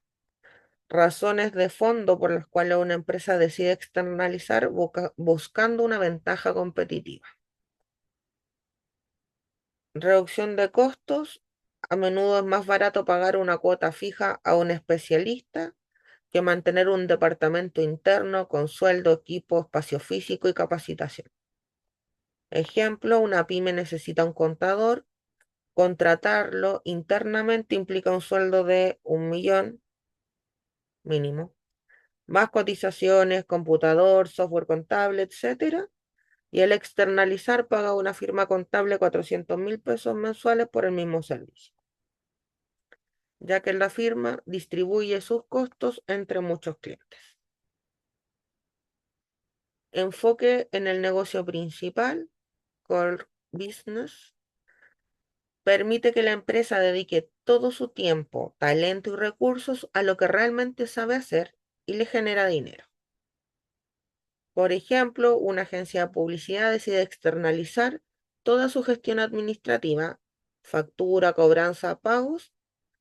Razones de fondo por las cuales una empresa decide externalizar buscando una ventaja competitiva. Reducción de costos. A menudo es más barato pagar una cuota fija a un especialista que mantener un departamento interno con sueldo, equipo, espacio físico y capacitación. Ejemplo, una pyme necesita un contador. Contratarlo internamente implica un sueldo de 1 millón mínimo, más cotizaciones, computador, software contable, etcétera. Y el externalizar paga una firma contable 400.000 pesos mensuales por el mismo servicio, ya que la firma distribuye sus costos entre muchos clientes. Enfoque en el negocio principal, core business, permite que la empresa dedique todo su tiempo, talento y recursos a lo que realmente sabe hacer y le genera dinero. Por ejemplo, una agencia de publicidad decide externalizar toda su gestión administrativa, factura, cobranza, pagos,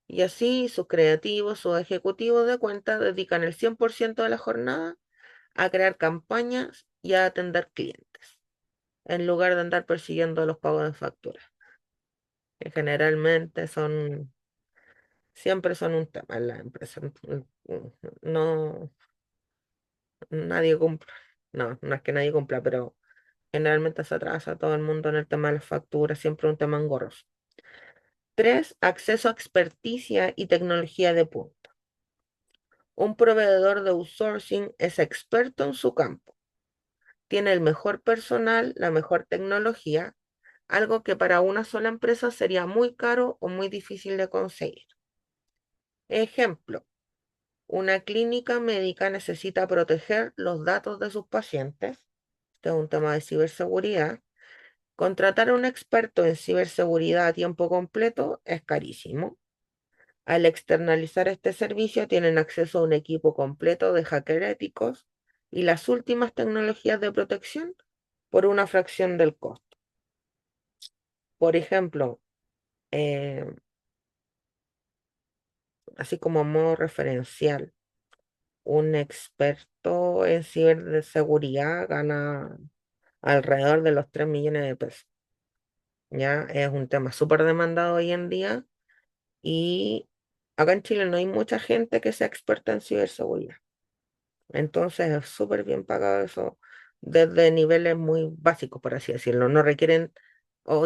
y así sus creativos, sus ejecutivos de cuenta dedican el 100% de la jornada a crear campañas y a atender clientes, en lugar de andar persiguiendo los pagos de factura, que generalmente siempre son un tema en la empresa. No, nadie cumple. No, no es que nadie cumpla, pero generalmente se atrasa todo el mundo en el tema de las facturas, siempre un tema engorroso. 3, acceso a experticia y tecnología de punta. Un proveedor de outsourcing es experto en su campo. Tiene el mejor personal, la mejor tecnología, algo que para una sola empresa sería muy caro o muy difícil de conseguir. Ejemplo, una clínica médica necesita proteger los datos de sus pacientes. Este es un tema de ciberseguridad. Contratar a un experto en ciberseguridad a tiempo completo es carísimo. Al externalizar este servicio tienen acceso a un equipo completo de hackers éticos y las últimas tecnologías de protección por una fracción del costo. Por ejemplo, eh, así como modo referencial, un experto en ciberseguridad gana alrededor de los 3 millones de pesos. Ya es un tema súper demandado hoy en día y acá en Chile no hay mucha gente que sea experta en ciberseguridad. Entonces es súper bien pagado eso desde niveles muy básicos, por así decirlo. No requieren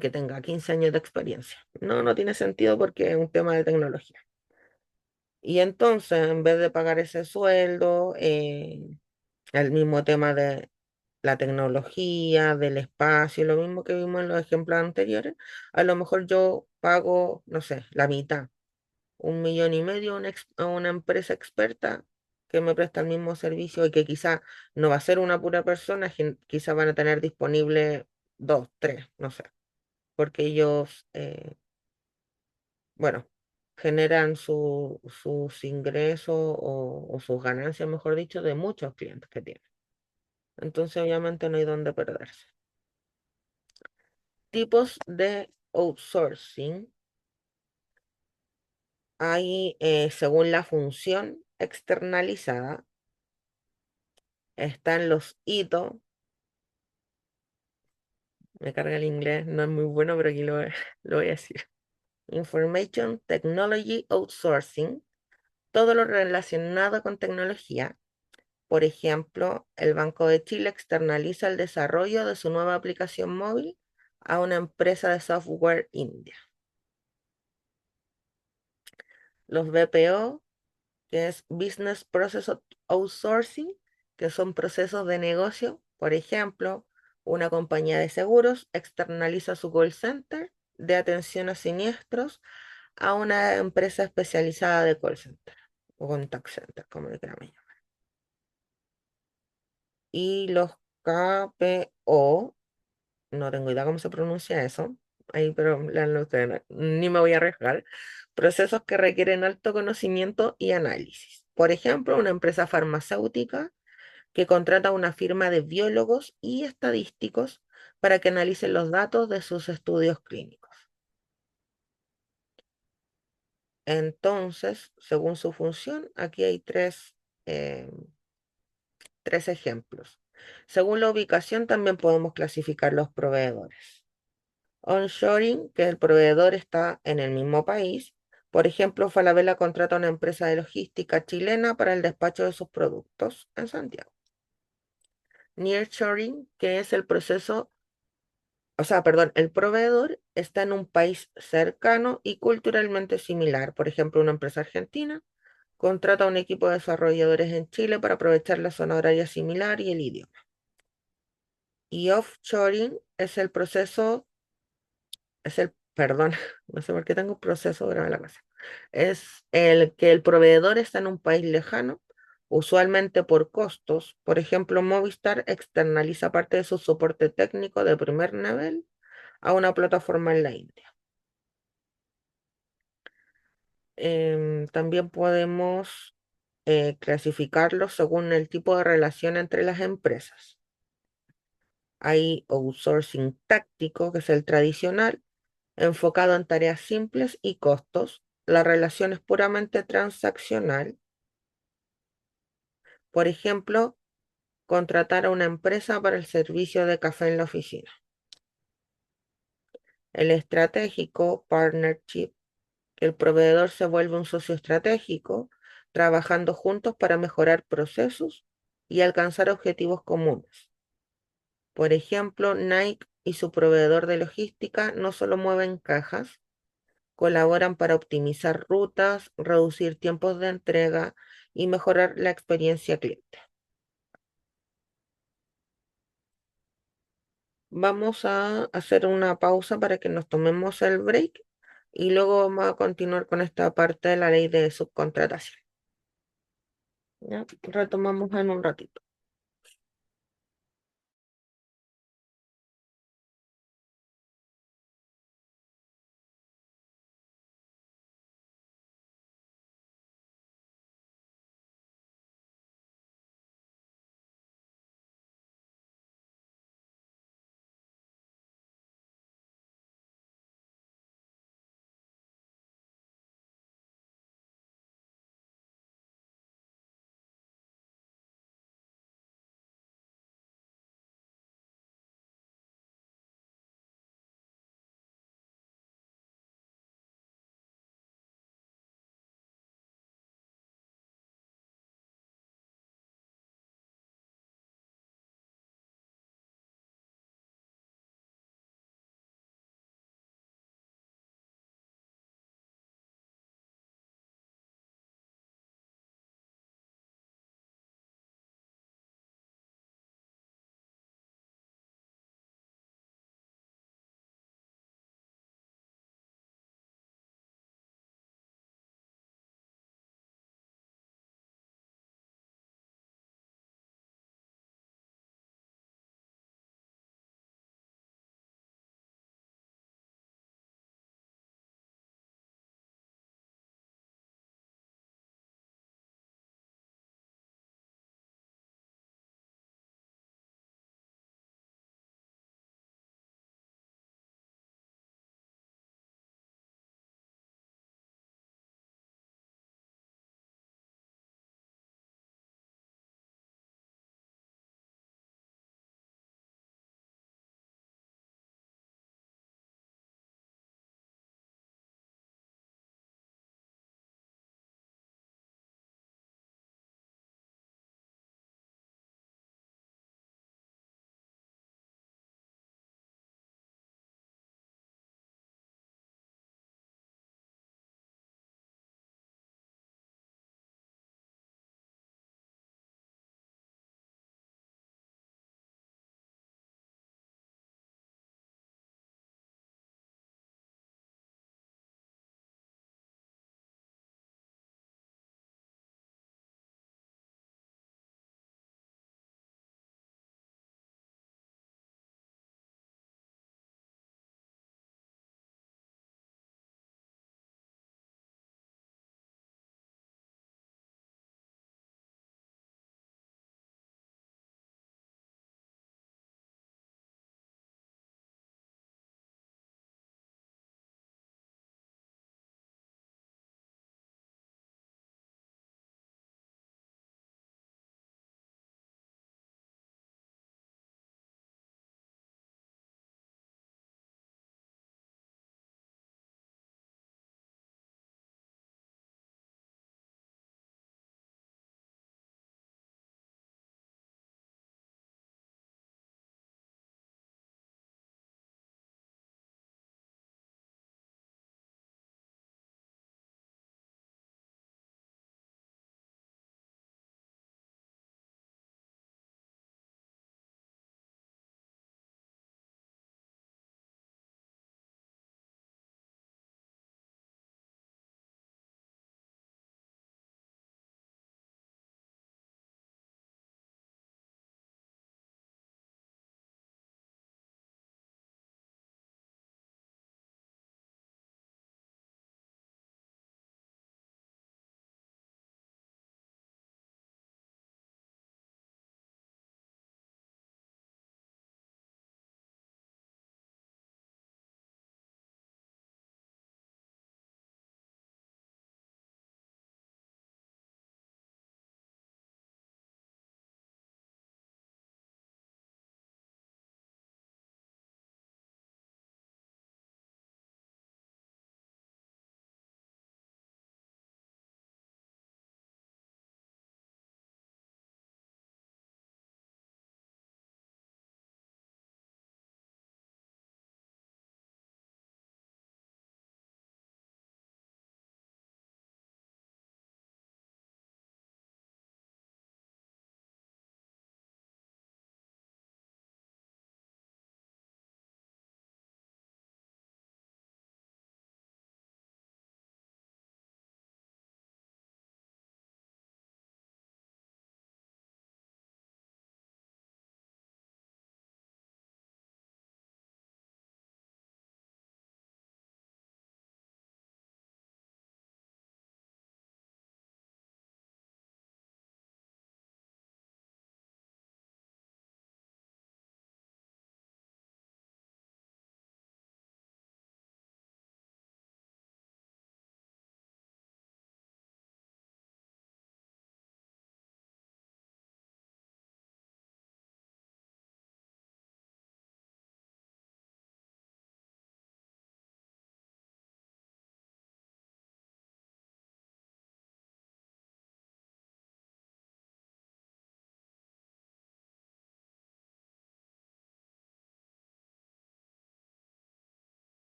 que tenga 15 años de experiencia. No, no tiene sentido porque es un tema de tecnología. Y entonces, en vez de pagar ese sueldo, el mismo tema de la tecnología, del espacio, lo mismo que vimos en los ejemplos anteriores, a lo mejor yo pago, no sé, la mitad, 1,5 millones a a una empresa experta que me presta el mismo servicio y que quizá no va a ser una pura persona, quizá van a tener disponible dos, tres, no sé, porque ellos, bueno, generan sus ingresos o sus ganancias, mejor dicho, de muchos clientes que tienen. Entonces, obviamente, no hay dónde perderse. Tipos de outsourcing. Hay, según la función externalizada, están los ITO. Me carga el inglés, no es muy bueno, pero aquí lo voy a decir. Information Technology Outsourcing. Todo lo relacionado con tecnología. Por ejemplo, el Banco de Chile externaliza el desarrollo de su nueva aplicación móvil a una empresa de software india. Los BPO, que es Business Process Outsourcing, que son procesos de negocio. Por ejemplo, una compañía de seguros externaliza su call center de atención a siniestros a una empresa especializada de call center o contact center, como le queramos llamar. Y los KPO, no tengo idea cómo se pronuncia eso, ahí, pero léanlo ustedes, ni me voy a arriesgar. Procesos que requieren alto conocimiento y análisis. Por ejemplo, una empresa farmacéutica que contrata a una firma de biólogos y estadísticos para que analicen los datos de sus estudios clínicos. Entonces, según su función, aquí hay eh, tres ejemplos. Según la ubicación, también podemos clasificar los proveedores. Onshoring, que el proveedor está en el mismo país. Por ejemplo, Falabella contrata a una empresa de logística chilena para el despacho de sus productos en Santiago. Nearshoring, que es el proceso, o sea, perdón, el proveedor está en un país cercano y culturalmente similar. Por ejemplo, una empresa argentina contrata a un equipo de desarrolladores en Chile para aprovechar la zona horaria similar y el idioma. Y offshoring es el proceso, perdón, no sé por qué tengo proceso, grave la cosa. Es el que el proveedor está en un país lejano, usualmente por costos. Por ejemplo, Movistar externaliza parte de su soporte técnico de primer nivel a una plataforma en la India. También podemos clasificarlos según el tipo de relación entre las empresas. Hay outsourcing táctico, que es el tradicional, enfocado en tareas simples y costos. La relación es puramente transaccional. Por ejemplo, contratar a una empresa para el servicio de café en la oficina. El estratégico, partnership, que el proveedor se vuelve un socio estratégico, trabajando juntos para mejorar procesos y alcanzar objetivos comunes. Por ejemplo, Nike y su proveedor de logística no solo mueven cajas, colaboran para optimizar rutas, reducir tiempos de entrega y mejorar la experiencia cliente. Vamos a hacer una pausa para que nos tomemos el break y luego vamos a continuar con esta parte de la ley de subcontratación. ¿Ya? Retomamos en un ratito.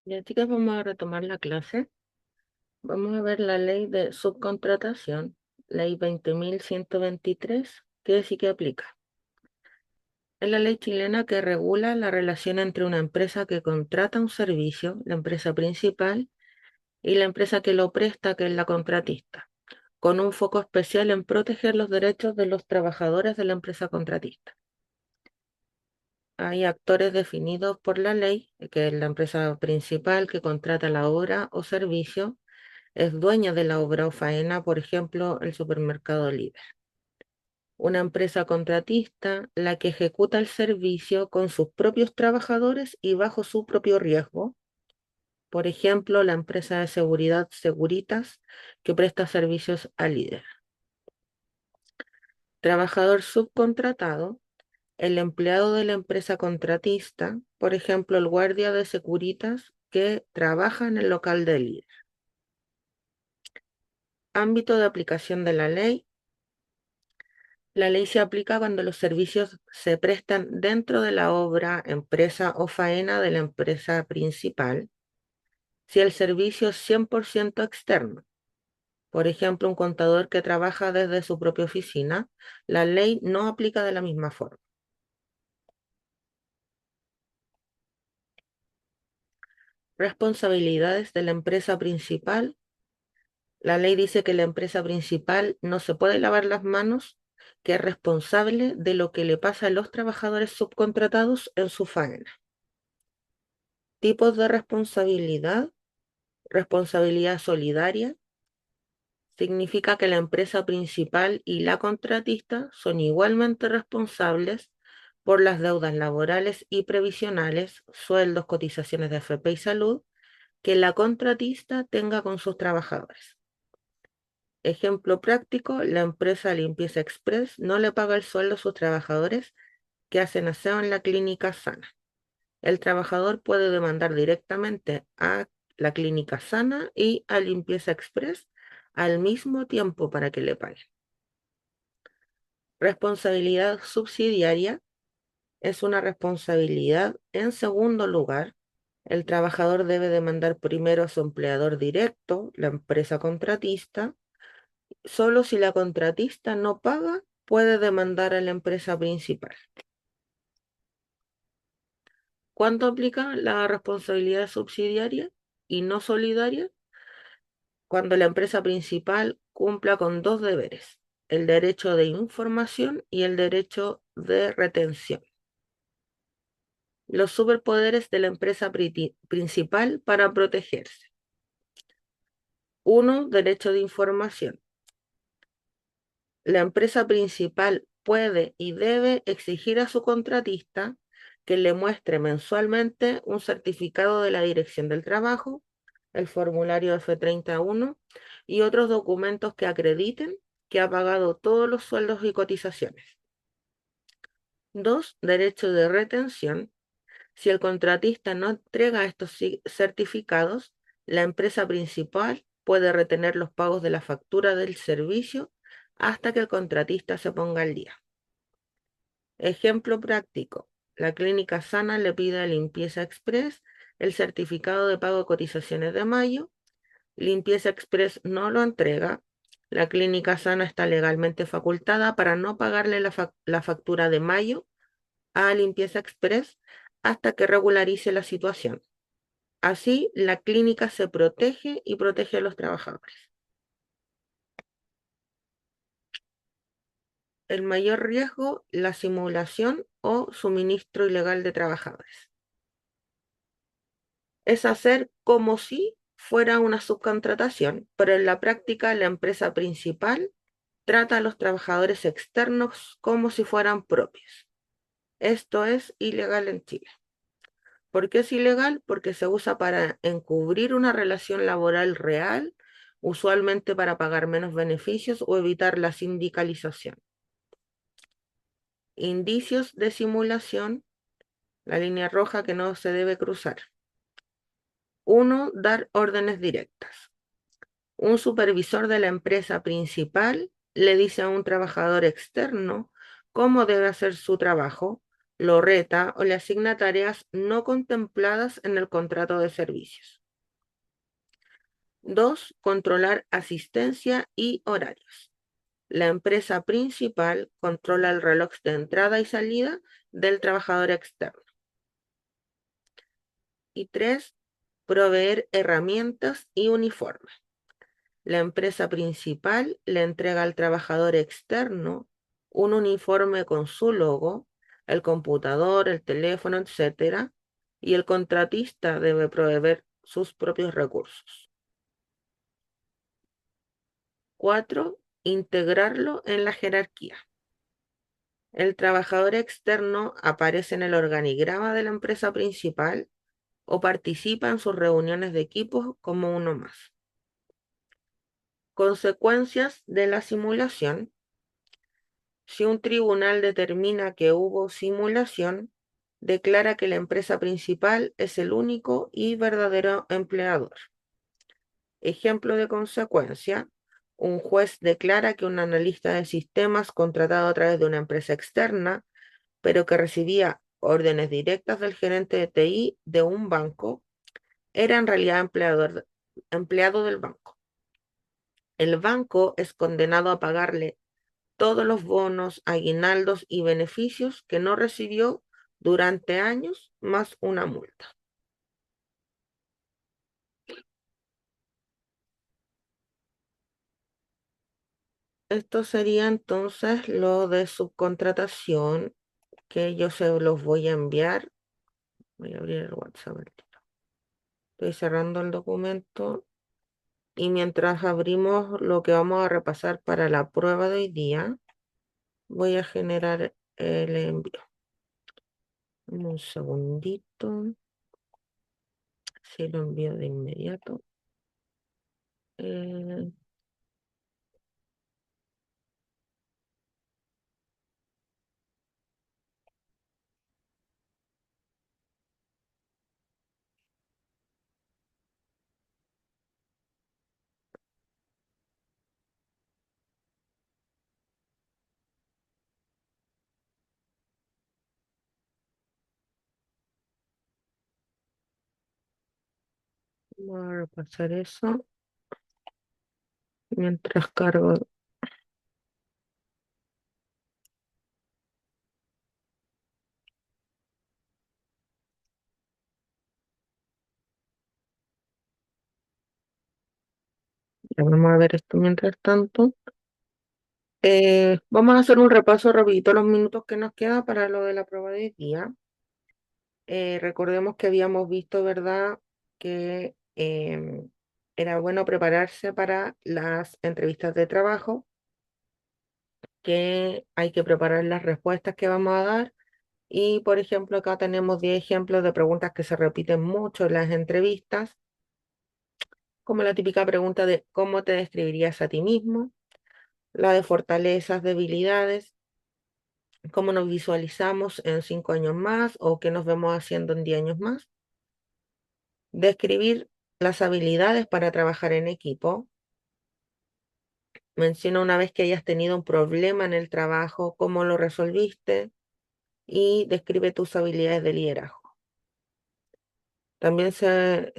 Ya, chicas, vamos a retomar la clase. Vamos a ver la ley de subcontratación, ley 20.123, que sí que aplica. Es la ley chilena que regula la relación entre una empresa que contrata un servicio, la empresa principal, y la empresa que lo presta, que es la contratista, con un foco especial en proteger los derechos de los trabajadores de la empresa contratista. Hay actores definidos por la ley, que es la empresa principal que contrata la obra o servicio, es dueña de la obra o faena, por ejemplo, el supermercado Líder. Una empresa contratista, la que ejecuta el servicio con sus propios trabajadores y bajo su propio riesgo. Por ejemplo, la empresa de seguridad Seguritas, que presta servicios a Líder. Trabajador subcontratado, el empleado de la empresa contratista, por ejemplo, el guardia de Securitas que trabaja en el local de Líder. Ámbito de aplicación de la ley. La ley se aplica cuando los servicios se prestan dentro de la obra, empresa o faena de la empresa principal. Si el servicio es 100% externo, por ejemplo, un contador que trabaja desde su propia oficina, la ley no aplica de la misma forma. Responsabilidades de la empresa principal. La ley dice que la empresa principal no se puede lavar las manos, que es responsable de lo que le pasa a los trabajadores subcontratados en su faena. Tipos de responsabilidad. Responsabilidad solidaria. Significa que la empresa principal y la contratista son igualmente responsables por las deudas laborales y previsionales, sueldos, cotizaciones de AFP y salud, que la contratista tenga con sus trabajadores. Ejemplo práctico, la empresa Limpieza Express no le paga el sueldo a sus trabajadores que hacen aseo en la clínica Sana. El trabajador puede demandar directamente a la clínica Sana y a Limpieza Express al mismo tiempo para que le paguen. Responsabilidad subsidiaria es una responsabilidad en segundo lugar. El trabajador debe demandar primero a su empleador directo, la empresa contratista. Solo si la contratista no paga, puede demandar a la empresa principal. ¿Cuándo aplica la responsabilidad subsidiaria y no solidaria? Cuando la empresa principal cumpla con dos deberes: el derecho de información y el derecho de retención. Los superpoderes de la empresa principal para protegerse. 1. Derecho de información. La empresa principal puede y debe exigir a su contratista que le muestre mensualmente un certificado de la Dirección del Trabajo, el formulario F31 y otros documentos que acrediten que ha pagado todos los sueldos y cotizaciones. 2. Derecho de retención. Si el contratista no entrega estos certificados, la empresa principal puede retener los pagos de la factura del servicio hasta que el contratista se ponga al día. Ejemplo práctico. La clínica Sana le pide a Limpieza Express el certificado de pago de cotizaciones de mayo. Limpieza Express no lo entrega. La clínica Sana está legalmente facultada para no pagarle la factura de mayo a Limpieza Express hasta que regularice la situación. Así, la clínica se protege y protege a los trabajadores. El mayor riesgo, la simulación o suministro ilegal de trabajadores. Es hacer como si fuera una subcontratación, pero en la práctica la empresa principal trata a los trabajadores externos como si fueran propios. Esto es ilegal en Chile. ¿Por qué es ilegal? Porque se usa para encubrir una relación laboral real, usualmente para pagar menos beneficios o evitar la sindicalización. Indicios de simulación, la línea roja que no se debe cruzar. 1. Dar órdenes directas. Un supervisor de la empresa principal le dice a un trabajador externo cómo debe hacer su trabajo, lo reta o le asigna tareas no contempladas en el contrato de servicios. 2. Controlar asistencia y horarios. La empresa principal controla el reloj de entrada y salida del trabajador externo. Y 3. Proveer herramientas y uniformes. La empresa principal le entrega al trabajador externo un uniforme con su logo, el computador, el teléfono, etcétera, y el contratista debe proveer sus propios recursos. 4. Integrarlo en la jerarquía. El trabajador externo aparece en el organigrama de la empresa principal o participa en sus reuniones de equipos como uno más. Consecuencias de la simulación. Si un tribunal determina que hubo simulación, declara que la empresa principal es el único y verdadero empleador. Ejemplo de consecuencia, un juez declara que un analista de sistemas contratado a través de una empresa externa, pero que recibía órdenes directas del gerente de TI de un banco, era en realidad empleado del banco. El banco es condenado a pagarle todos los bonos, aguinaldos y beneficios que no recibió durante años, más una multa. Esto sería entonces lo de subcontratación, que yo se los voy a enviar. Voy a abrir el WhatsApp. Estoy cerrando el documento y mientras abrimos lo que vamos a repasar para la prueba de hoy día, voy a generar el envío. Un segundito. Si lo envío de inmediato. Eh, Vamos a repasar eso mientras cargo. Ya vamos a ver esto mientras tanto. Vamos a hacer un repaso rapidito los minutos que nos queda para lo de la prueba de hoy día. Recordemos que habíamos visto, ¿verdad?, que era bueno prepararse para las entrevistas de trabajo, que hay que preparar las respuestas que vamos a dar. Y, por ejemplo, acá tenemos 10 ejemplos de preguntas que se repiten mucho en las entrevistas, como la típica pregunta de ¿cómo te describirías a ti mismo? La de fortalezas, debilidades, cómo nos visualizamos en 5 años más o qué nos vemos haciendo en 10 años más. Describir las habilidades para trabajar en equipo. Menciona una vez que hayas tenido un problema en el trabajo, cómo lo resolviste y describe tus habilidades de liderazgo. También se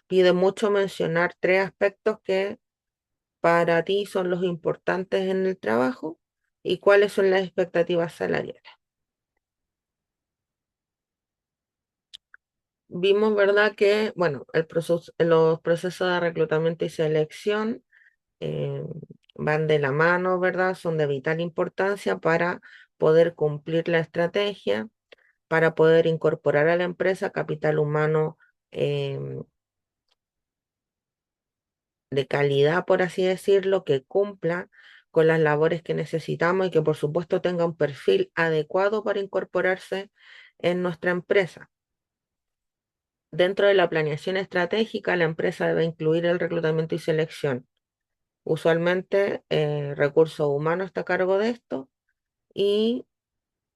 pide mucho mencionar 3 aspectos que para ti son los importantes en el trabajo y cuáles son las expectativas salariales. Vimos, ¿verdad?, que, bueno, los procesos de reclutamiento y selección eh, van de la mano, ¿verdad? Son de vital importancia para poder cumplir la estrategia, para poder incorporar a la empresa capital humano de calidad, por así decirlo, que cumpla con las labores que necesitamos y que por supuesto tenga un perfil adecuado para incorporarse en nuestra empresa. Dentro de la planeación estratégica, la empresa debe incluir el reclutamiento y selección. Usualmente, recursos humanos está a cargo de esto y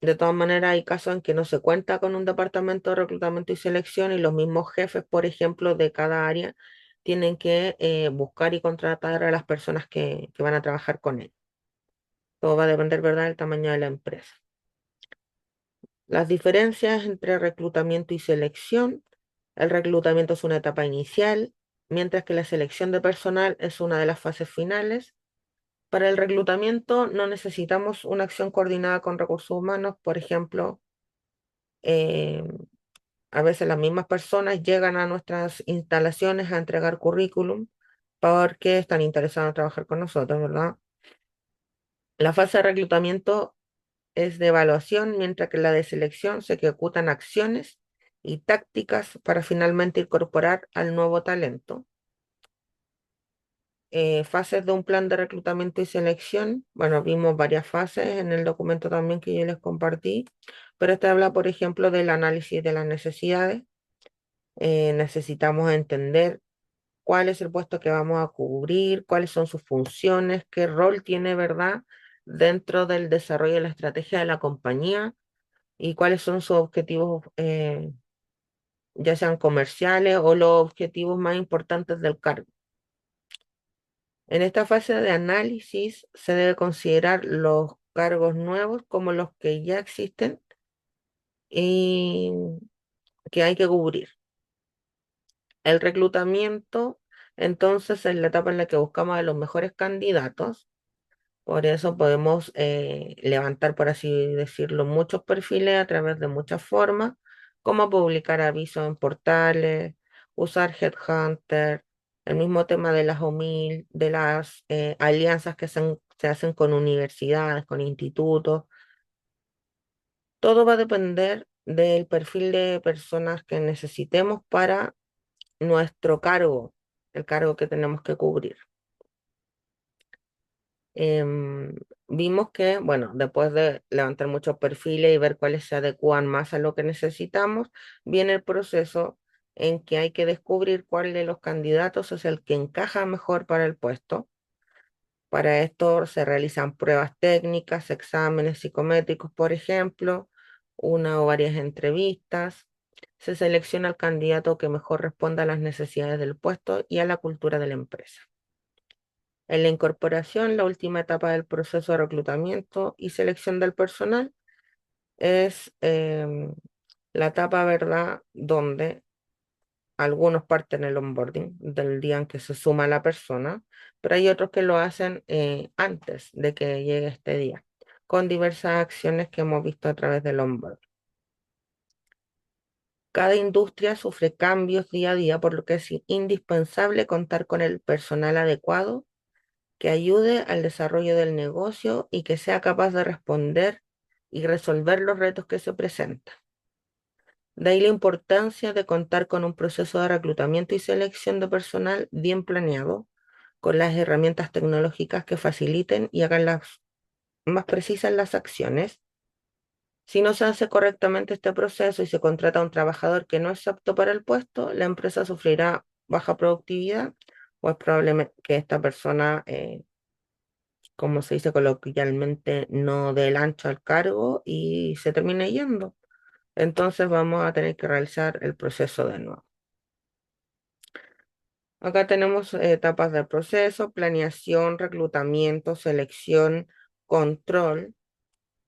de todas maneras hay casos en que no se cuenta con un departamento de reclutamiento y selección y los mismos jefes, por ejemplo, de cada área tienen que buscar y contratar a las personas que van a trabajar con él. Todo va a depender, ¿verdad?, del tamaño de la empresa. Las diferencias entre reclutamiento y selección. El reclutamiento es una etapa inicial, mientras que la selección de personal es una de las fases finales. Para el reclutamiento no necesitamos una acción coordinada con recursos humanos. Por ejemplo, eh, a veces las mismas personas llegan a nuestras instalaciones a entregar currículum porque están interesados en trabajar con nosotros, ¿verdad? La fase de reclutamiento es de evaluación, mientras que la de selección se ejecutan acciones y tácticas para finalmente incorporar al nuevo talento. Fases de un plan de reclutamiento y selección. Bueno, vimos varias fases en el documento también que yo les compartí, pero este habla, por ejemplo, del análisis de las necesidades. Necesitamos entender cuál es el puesto que vamos a cubrir, cuáles son sus funciones, qué rol tiene, ¿verdad?, dentro del desarrollo de la estrategia de la compañía y cuáles son sus objetivos, ya sean comerciales o los objetivos más importantes del cargo. En esta fase de análisis se debe considerar los cargos nuevos como los que ya existen y que hay que cubrir. El reclutamiento, entonces, es la etapa en la que buscamos a los mejores candidatos. Por eso podemos levantar, por así decirlo, muchos perfiles a través de muchas formas, como publicar avisos en portales, usar Headhunter, el mismo tema de las OMIL, de las alianzas que se hacen con universidades, con institutos. Todo va a depender del perfil de personas que necesitemos para nuestro cargo, el cargo que tenemos que cubrir. Em, Vimos que, bueno, después de levantar muchos perfiles y ver cuáles se adecuan más a lo que necesitamos, viene el proceso en que hay que descubrir cuál de los candidatos es el que encaja mejor para el puesto. Para esto se realizan pruebas técnicas, exámenes psicométricos, por ejemplo, una o varias entrevistas. Se selecciona el candidato que mejor responda a las necesidades del puesto y a la cultura de la empresa. En la incorporación, la última etapa del proceso de reclutamiento y selección del personal es la etapa, ¿verdad?, donde algunos parten el onboarding del día en que se suma la persona, pero hay otros que lo hacen antes de que llegue este día, con diversas acciones que hemos visto a través del onboarding. Cada industria sufre cambios día a día, por lo que es indispensable contar con el personal adecuado que ayude al desarrollo del negocio y que sea capaz de responder y resolver los retos que se presentan. De ahí la importancia de contar con un proceso de reclutamiento y selección de personal bien planeado, con las herramientas tecnológicas que faciliten y hagan más precisas las acciones. Si no se hace correctamente este proceso y se contrata a un trabajador que no es apto para el puesto, la empresa sufrirá baja productividad o es probable que esta persona como se dice coloquialmente, no dé el ancho al cargo y se termine yendo. Entonces vamos a tener que realizar el proceso de nuevo. Acá tenemos etapas del proceso: planeación, reclutamiento, selección, control,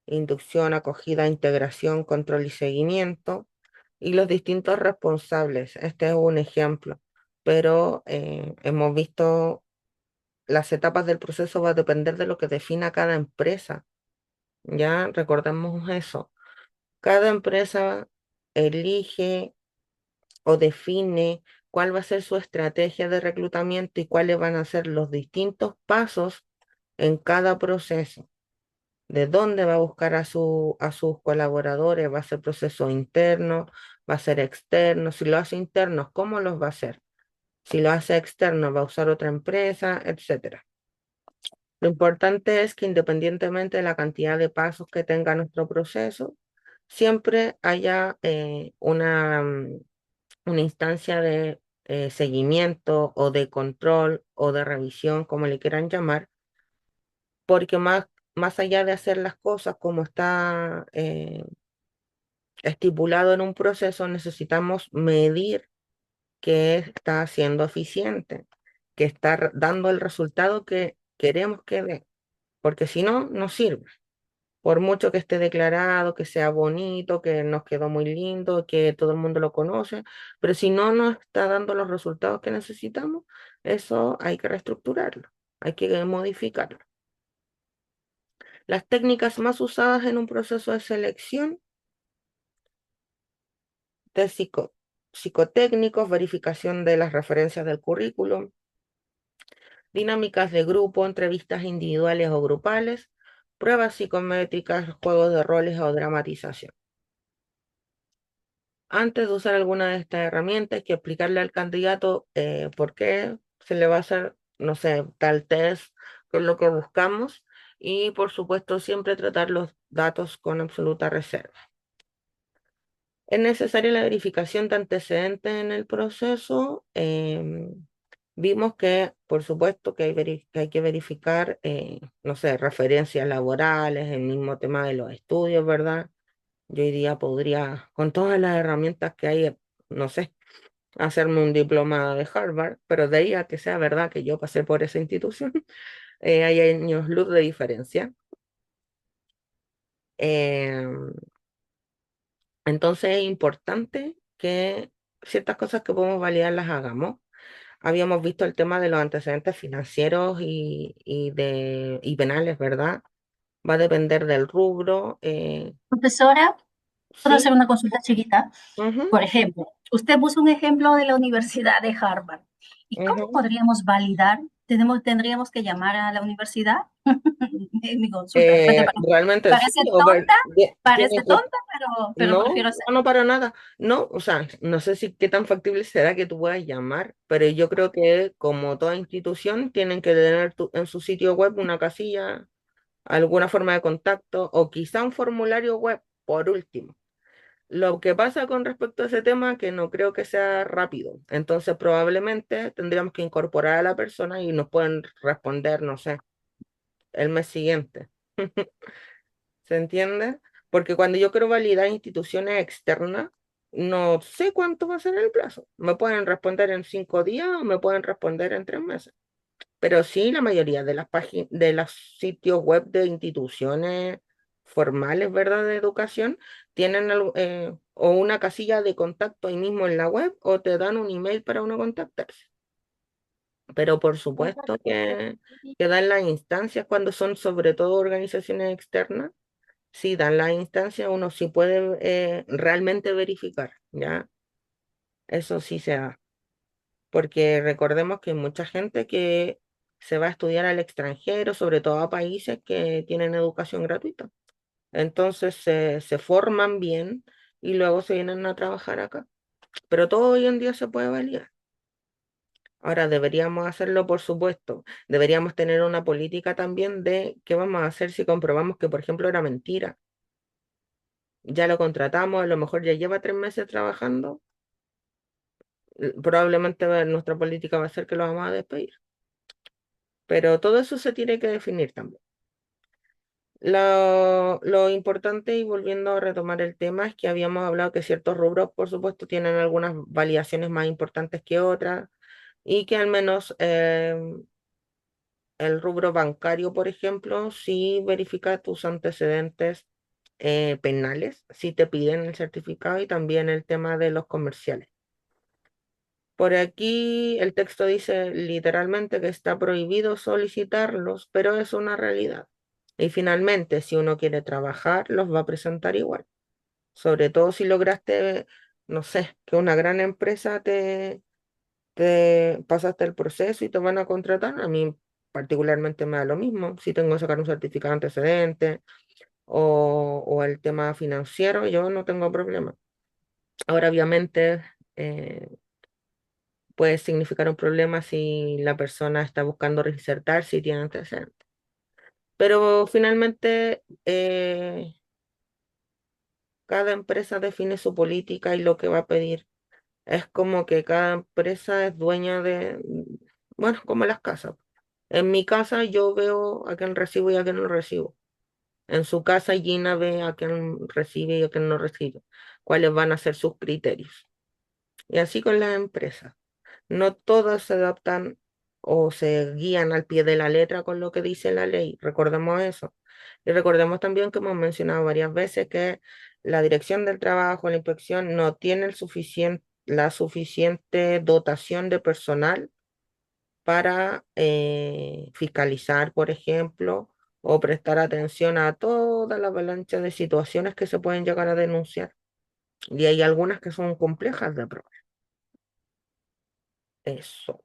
inducción, acogida, integración, control y seguimiento, y los distintos responsables. Este es un ejemplo, pero hemos visto las etapas del proceso va a depender de lo que defina cada empresa. Ya recordemos eso. Cada empresa elige o define cuál va a ser su estrategia de reclutamiento y cuáles van a ser los distintos pasos en cada proceso. De dónde va a buscar a sus colaboradores, va a ser proceso interno, va a ser externo. Si lo hace interno, ¿cómo los va a hacer? Si lo hace externo, va a usar otra empresa, etcétera. Lo importante es que independientemente de la cantidad de pasos que tenga nuestro proceso, siempre haya una instancia de seguimiento o de control o de revisión, como le quieran llamar, porque más allá de hacer las cosas como está estipulado en un proceso, necesitamos medir que está siendo eficiente, que está dando el resultado que queremos que dé, porque si no, no sirve. Por mucho que esté declarado, que sea bonito, que nos quedó muy lindo, que todo el mundo lo conoce, pero si no nos está dando los resultados que necesitamos, eso hay que reestructurarlo, hay que modificarlo. Las técnicas más usadas en un proceso de selección, test psicotécnicos, verificación de las referencias del currículum, dinámicas de grupo, entrevistas individuales o grupales, pruebas psicométricas, juegos de roles o dramatización. Antes de usar alguna de estas herramientas, hay que explicarle al candidato por qué se le va a hacer, no sé, tal test, qué es lo que buscamos, y por supuesto siempre tratar los datos con absoluta reserva. Es necesaria la verificación de antecedentes en el proceso. Vimos que, por supuesto, que hay que verificar, no sé, referencias laborales, el mismo tema de los estudios, ¿verdad? Yo hoy día podría, con todas las herramientas que hay, no sé, hacerme un diploma de Harvard, pero de ahí a que sea verdad que yo pasé por esa institución, hay años luz de diferencia. Em, entonces es importante que ciertas cosas que podemos validar las hagamos. Habíamos visto el tema de los antecedentes financieros y penales, ¿verdad? Va a depender del rubro. Profesora, ¿puedo Sí, hacer una consulta chiquita? ujú, Por ejemplo, usted puso un ejemplo de la Universidad de Harvard. ¿Y cómo ujú. podríamos validar? Tendríamos que llamar a la universidad. Es mi consulta. De repente Realmente sí, parece tonta, tiene parece que. tonta, pero No, prefiero no, hacerlo. no para nada. No, o sea, no sé si qué tan factible será que tú puedas llamar, pero yo creo que como toda institución tienen que tener en su sitio web una casilla, alguna forma de contacto o quizá un formulario web, por último. Lo que pasa con respecto a ese tema que no creo que sea rápido, entonces probablemente tendríamos que incorporar a la persona y nos pueden responder, no sé, el mes siguiente. ¿Se entiende? Porque cuando yo quiero validar instituciones externas, no sé cuánto va a ser el plazo. Me pueden responder en 5 días o me pueden responder en 3 meses. Pero sí, la mayoría de las páginas, de los sitios web de instituciones formales, ¿verdad? De educación, tienen o una casilla de contacto ahí mismo en la web o te dan un email para uno contactarse. Pero por supuesto que dan las instancias cuando son sobre todo organizaciones externas. Sí, dan las instancias, uno sí puede realmente verificar, ¿ya? Eso sí se da, porque recordemos que hay mucha gente que se va a estudiar al extranjero, sobre todo a países que tienen educación gratuita. Entonces se forman bien y luego se vienen a trabajar acá. Pero todo hoy en día se puede validar. Ahora deberíamos hacerlo, por supuesto. Deberíamos tener una política también de qué vamos a hacer si comprobamos que, por ejemplo, era mentira. Ya lo contratamos, a lo mejor ya lleva 3 meses trabajando, probablemente nuestra política va a ser que lo vamos a despedir. Pero todo eso se tiene que definir también. Lo importante, y volviendo a retomar el tema, es que habíamos hablado que ciertos rubros, por supuesto, tienen algunas validaciones más importantes que otras, y que al menos el rubro bancario, por ejemplo, sí verifica tus antecedentes penales, si te piden el certificado, y también el tema de los comerciales. Por aquí el texto dice literalmente que está prohibido solicitarlos, pero es una realidad. Y finalmente, si uno quiere trabajar, los va a presentar igual. Sobre todo si lograste, no sé, que una gran empresa te pasaste el proceso y te van a contratar. A mí particularmente me da lo mismo. Si tengo que sacar un certificado antecedente o el tema financiero, yo no tengo problema. Ahora, obviamente, puede significar un problema si la persona está buscando reinsertarse y tiene antecedentes. Pero finalmente, cada empresa define su política y lo que va a pedir. Es como que cada empresa es dueña de, bueno, como las casas. En mi casa yo veo a quién recibo y a quién no recibo. En su casa Gina ve a quién recibe y a quién no recibe. Cuáles van a ser sus criterios. Y así con las empresas. No todas se adaptan o se guían al pie de la letra con lo que dice la ley. Recordemos eso. Y recordemos también que hemos mencionado varias veces que la Dirección del Trabajo, la inspección, no tiene la suficiente dotación de personal para fiscalizar, por ejemplo, o prestar atención a toda la avalancha de situaciones que se pueden llegar a denunciar. Y hay algunas que son complejas de probar. Eso.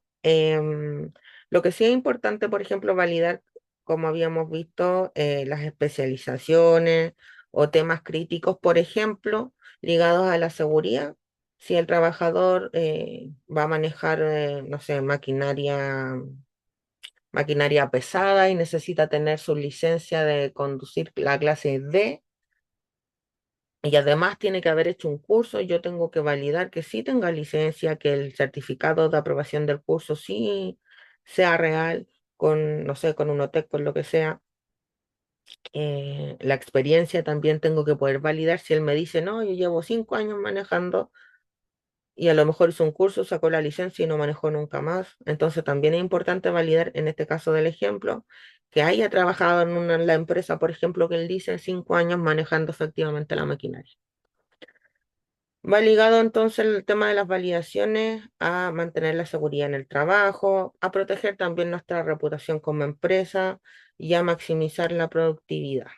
Lo que sí es importante, por ejemplo, validar, como habíamos visto, las especializaciones o temas críticos, por ejemplo, ligados a la seguridad. Si el trabajador va a manejar, no sé, maquinaria pesada y necesita tener su licencia de conducir la clase D, y además tiene que haber hecho un curso, yo tengo que validar que sí tenga licencia, que el certificado de aprobación del curso sí sea real, con, no sé, con un OTEC, con lo que sea. La experiencia también tengo que poder validar si él me dice, no, yo llevo 5 años manejando y a lo mejor hizo un curso, sacó la licencia y no manejó nunca más. Entonces también es importante validar, en este caso del ejemplo, que haya trabajado en la empresa, por ejemplo, que él dice 5 años manejando efectivamente la maquinaria. Va ligado entonces el tema de las validaciones a mantener la seguridad en el trabajo, a proteger también nuestra reputación como empresa y a maximizar la productividad.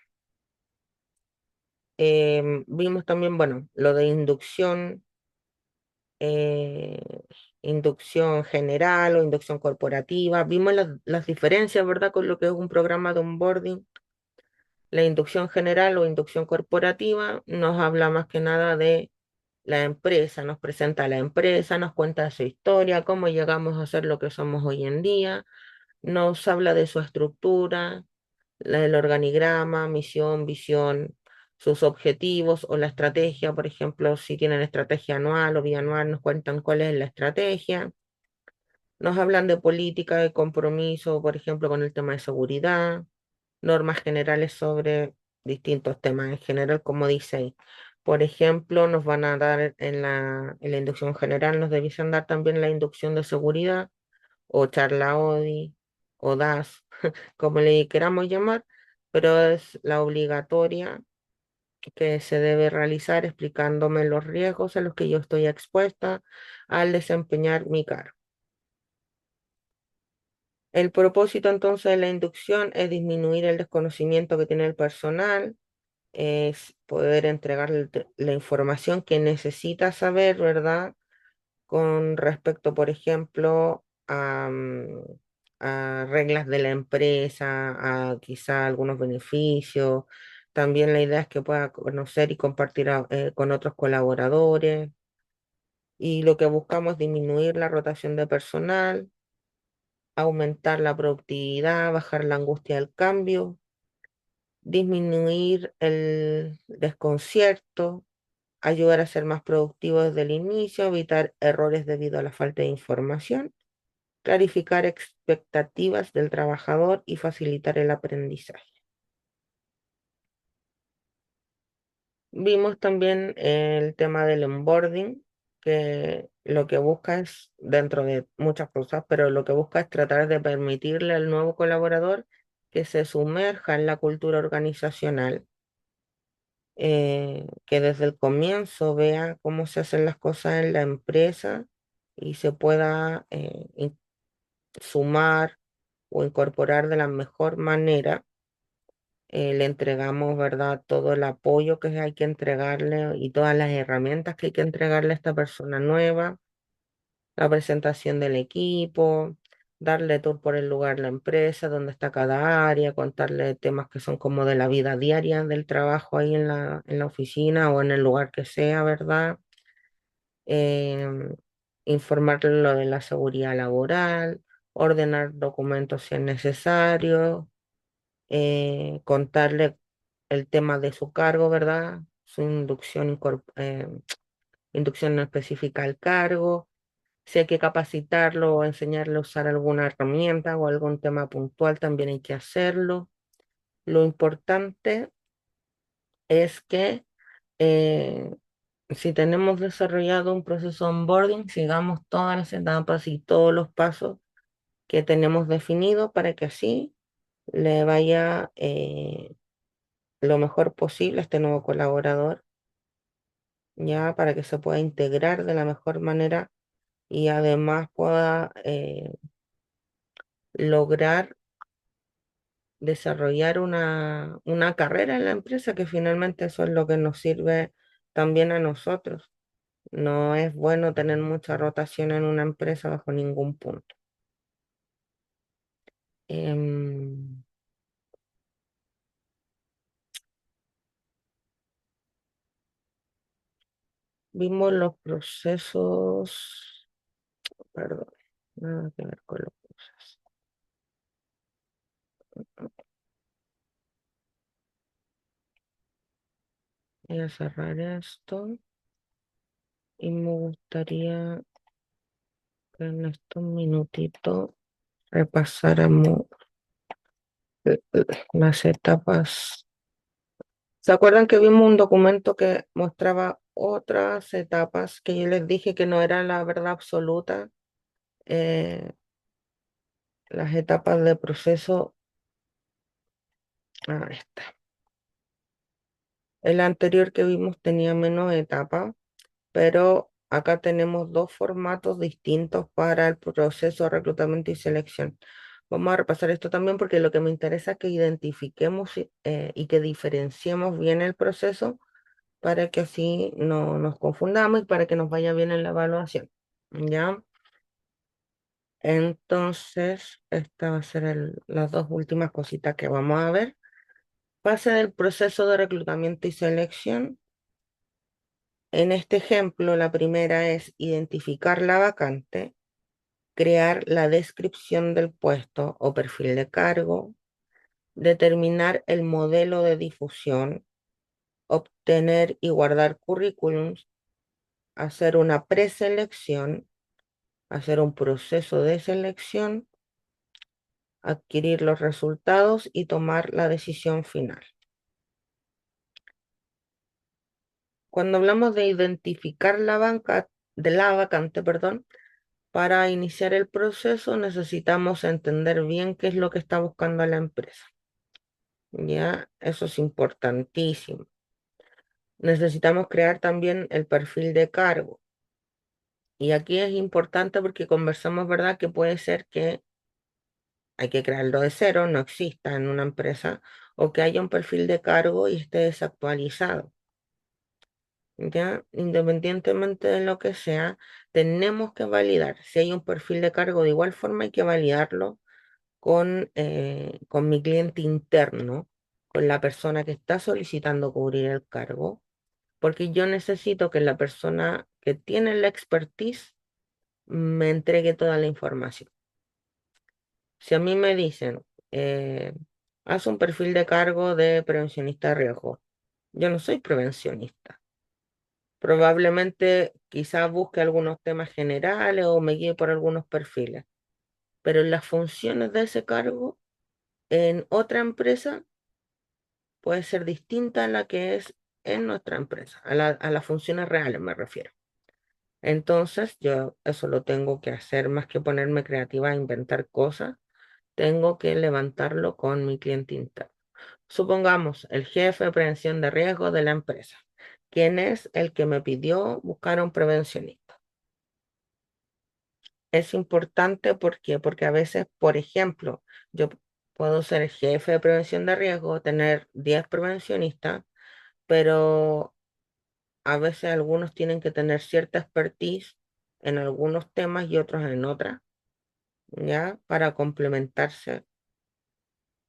Vimos también, bueno, lo de eh, inducción general o inducción corporativa. Vimos las diferencias, ¿verdad?, con lo que es un programa de onboarding. La inducción general o inducción corporativa nos habla más que nada de la empresa, nos presenta a la empresa, nos cuenta su historia, cómo llegamos a ser lo que somos hoy en día, nos habla de su estructura, el organigrama, misión, visión, sus objetivos o la estrategia, por ejemplo, si tienen estrategia anual o bianual, nos cuentan cuál es la estrategia. Nos hablan de política de compromiso, por ejemplo, con el tema de seguridad, normas generales sobre distintos temas en general, como dice ahí. Por ejemplo, nos van a dar en la inducción general, nos debiesen dar también la inducción de seguridad, o charla ODI, o DAS, como le queramos llamar, pero es la obligatoria que se debe realizar explicándome los riesgos a los que yo estoy expuesta al desempeñar mi cargo. El propósito entonces de la inducción es disminuir el desconocimiento que tiene el personal, es poder entregarle la información que necesita saber, ¿verdad? Con respecto, por ejemplo, a reglas de la empresa, a quizá algunos beneficios. También la idea es que pueda conocer y compartir con otros colaboradores. Y lo que buscamos es disminuir la rotación de personal, aumentar la productividad, bajar la angustia del cambio, disminuir el desconcierto, ayudar a ser más productivos desde el inicio, evitar errores debido a la falta de información, clarificar expectativas del trabajador y facilitar el aprendizaje. Vimos también el tema del onboarding, que lo que busca es, dentro de muchas cosas, pero lo que busca es tratar de permitirle al nuevo colaborador que se sumerja en la cultura organizacional, que desde el comienzo vea cómo se hacen las cosas en la empresa y se pueda sumar o incorporar de la mejor manera. Le entregamos, ¿verdad?, todo el apoyo que hay que entregarle y todas las herramientas que hay que entregarle a esta persona nueva, la presentación del equipo, darle tour por el lugar, la empresa, dónde está cada área, contarle temas que son como de la vida diaria del trabajo ahí en la oficina o en el lugar que sea, ¿verdad? Em, Informarle lo de la seguridad laboral, ordenar documentos si es necesario, contarle el tema de su cargo, ¿verdad? Su inducción específica al cargo, si hay que capacitarlo o enseñarle a usar alguna herramienta o algún tema puntual, también hay que hacerlo. Lo importante es que eh, si tenemos desarrollado un proceso de onboarding, sigamos todas las etapas y todos los pasos que tenemos definido para que así le vaya lo mejor posible a este nuevo colaborador, ya para que se pueda integrar de la mejor manera y además pueda lograr desarrollar una carrera en la empresa, que finalmente eso es lo que nos sirve también a nosotros. No es bueno tener mucha rotación en una empresa bajo ningún punto. Em, Vimos los procesos, perdón, nada que ver con los procesos. Voy a cerrar esto y me gustaría que en estos minutitos repasáramos las etapas. ¿Se acuerdan que vimos un documento que mostraba otras etapas que yo les dije que no era la verdad absoluta? Las etapas de proceso. Está. El anterior que vimos tenía menos etapas, pero acá tenemos dos formatos distintos para el proceso de reclutamiento y selección. Vamos a repasar esto también porque lo que me interesa es que identifiquemos y que diferenciemos bien el proceso para que así no nos confundamos y para que nos vaya bien en la evaluación. ¿Ya? Entonces, esta va a ser las dos últimas cositas que vamos a ver. Fase del proceso de reclutamiento y selección. En este ejemplo, la primera es identificar la vacante, crear la descripción del puesto o perfil de cargo, determinar el modelo de difusión, obtener y guardar currículums, hacer una preselección, hacer un proceso de selección, adquirir los resultados y tomar la decisión final. Cuando hablamos de identificar de la vacante, perdón, para iniciar el proceso necesitamos entender bien qué es lo que está buscando la empresa. Ya, eso es importantísimo. Necesitamos crear también el perfil de cargo. Y aquí es importante porque conversamos, ¿verdad? Que puede ser que hay que crearlo de cero, no exista en una empresa, o que haya un perfil de cargo y esté desactualizado. Ya, independientemente de lo que sea, tenemos que validar. Si hay un perfil de cargo, de igual forma hay que validarlo con mi cliente interno, con la persona que está solicitando cubrir el cargo, porque yo necesito que la persona que tiene la expertise me entregue toda la información. Si a mí me dicen, eh, haz un perfil de cargo de prevencionista de riesgo, yo no soy prevencionista. Probablemente quizás busque algunos temas generales o me guíe por algunos perfiles, pero las funciones de ese cargo en otra empresa puede ser distinta a la que es en nuestra empresa, a las funciones reales me refiero. Entonces, yo eso lo tengo que hacer más que ponerme creativa a inventar cosas, tengo que levantarlo con mi cliente interno. Supongamos el jefe de prevención de riesgo de la empresa, quien es el que me pidió buscar a un prevencionista. Es importante porque a veces, por ejemplo, yo puedo ser el jefe de prevención de riesgo, tener 10 prevencionistas, pero a veces algunos tienen que tener cierta expertise en algunos temas y otros en otras, ¿ya? Para complementarse.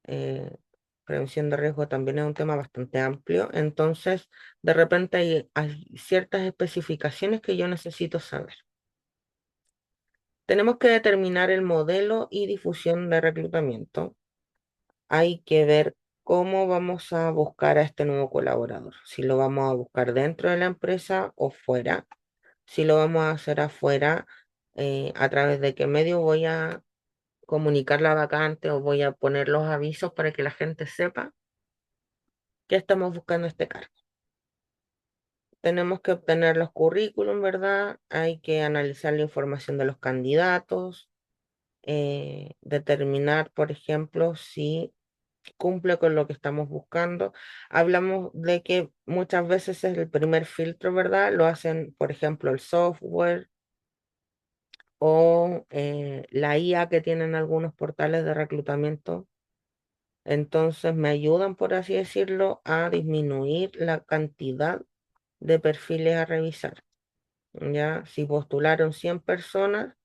eh, Prevención de riesgo también es un tema bastante amplio, entonces de repente hay ciertas especificaciones que yo necesito saber. Tenemos que determinar el modelo y difusión de reclutamiento. Hay que ver cómo vamos a buscar a este nuevo colaborador, si lo vamos a buscar dentro de la empresa o fuera. Si lo vamos a hacer afuera, a través de qué medio voy a comunicar la vacante o voy a poner los avisos para que la gente sepa que estamos buscando este cargo. Tenemos que obtener los currículum, ¿verdad? Hay que analizar la información de los candidatos, determinar, por ejemplo, si cumple con lo que estamos buscando. Hablamos de que muchas veces es el primer filtro, ¿verdad? Lo hacen, por ejemplo, el software o la IA que tienen algunos portales de reclutamiento. Entonces me ayudan, por así decirlo, a disminuir la cantidad de perfiles a revisar. Ya, si postularon 100 personas,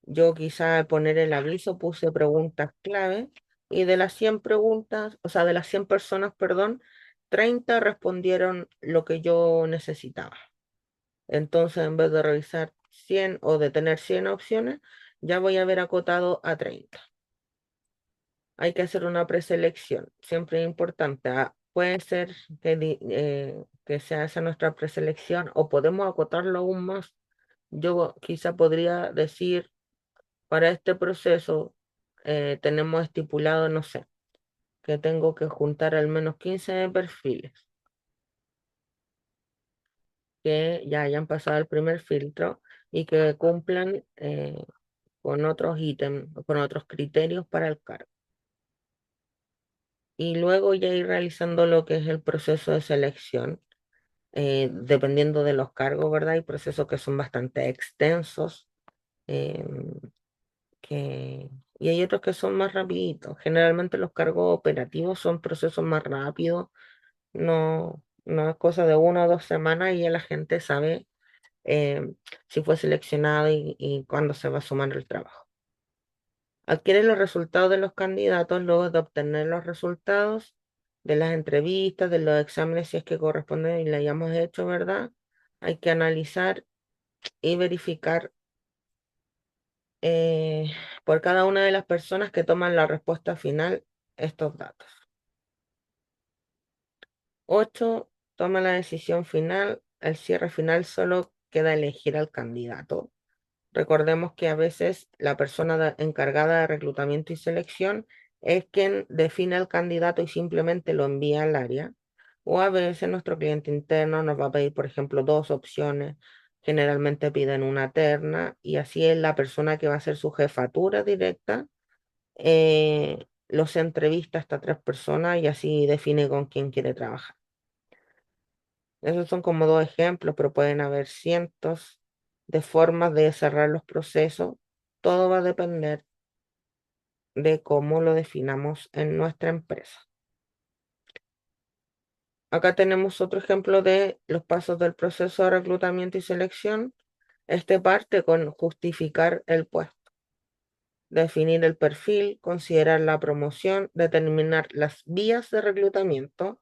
yo quizá al poner el aviso puse preguntas clave y de las 100 preguntas, o sea, de las 100 personas, perdón, 30 respondieron lo que yo necesitaba. Entonces, en vez de revisar 100 o de tener 100 opciones, ya voy a haber acotado a 30. Hay que hacer una preselección, siempre es importante. Puede ser que sea esa nuestra preselección o podemos acotarlo aún más. Yo quizá podría decir, para este proceso tenemos estipulado, no sé, que tengo que juntar al menos 15 perfiles que ya hayan pasado el primer filtro y que cumplan con otros ítems, con otros criterios para el cargo. Y luego ya ir realizando lo que es el proceso de selección, dependiendo de los cargos, ¿verdad? Hay procesos que son bastante extensos, em, que, y hay otros que son más rapiditos. Generalmente los cargos operativos son procesos más rápidos, no es cosa de 1 o 2 semanas y ya la gente sabe si fue seleccionado y cuándo se va a sumar el trabajo. Adquiere los resultados de los candidatos luego de obtener los resultados de las entrevistas, de los exámenes, si es que corresponden y le hayamos hecho, ¿verdad? Hay que analizar y verificar eh, por cada una de las personas que toman la respuesta final estos datos. 8. Toma la decisión final. El cierre final solo queda elegir al candidato. Recordemos que a veces la persona encargada de reclutamiento y selección es quien define al candidato y simplemente lo envía al área. O a veces nuestro cliente interno nos va a pedir, por ejemplo, 2 opciones. Generalmente piden una terna y así es la persona que va a hacer su jefatura directa. Los entrevista hasta 3 personas y así define con quién quiere trabajar. Esos son como 2 ejemplos, pero pueden haber cientos de formas de cerrar los procesos. Todo va a depender de cómo lo definamos en nuestra empresa. Acá tenemos otro ejemplo de los pasos del proceso de reclutamiento y selección. Este parte con justificar el puesto, definir el perfil, considerar la promoción, determinar las vías de reclutamiento,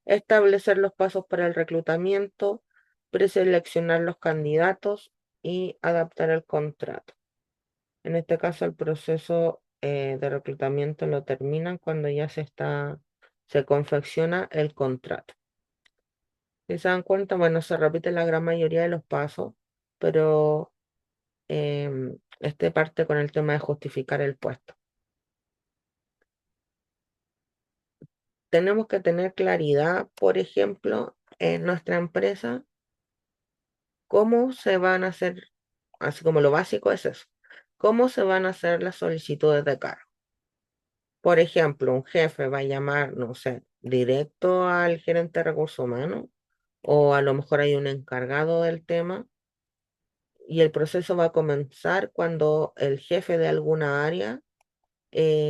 establecer los pasos para el reclutamiento, preseleccionar los candidatos y adaptar el contrato. En este caso, el proceso de reclutamiento lo terminan cuando ya se confecciona el contrato. Si se dan cuenta, bueno, se repite la gran mayoría de los pasos, pero este parte con el tema de justificar el puesto. Tenemos que tener claridad, por ejemplo, en nuestra empresa, cómo se van a hacer, así como lo básico es eso, cómo se van a hacer las solicitudes de cargo. Por ejemplo, un jefe va a llamar, no sé, directo al gerente de recursos humanos o a lo mejor hay un encargado del tema y el proceso va a comenzar cuando el jefe de alguna área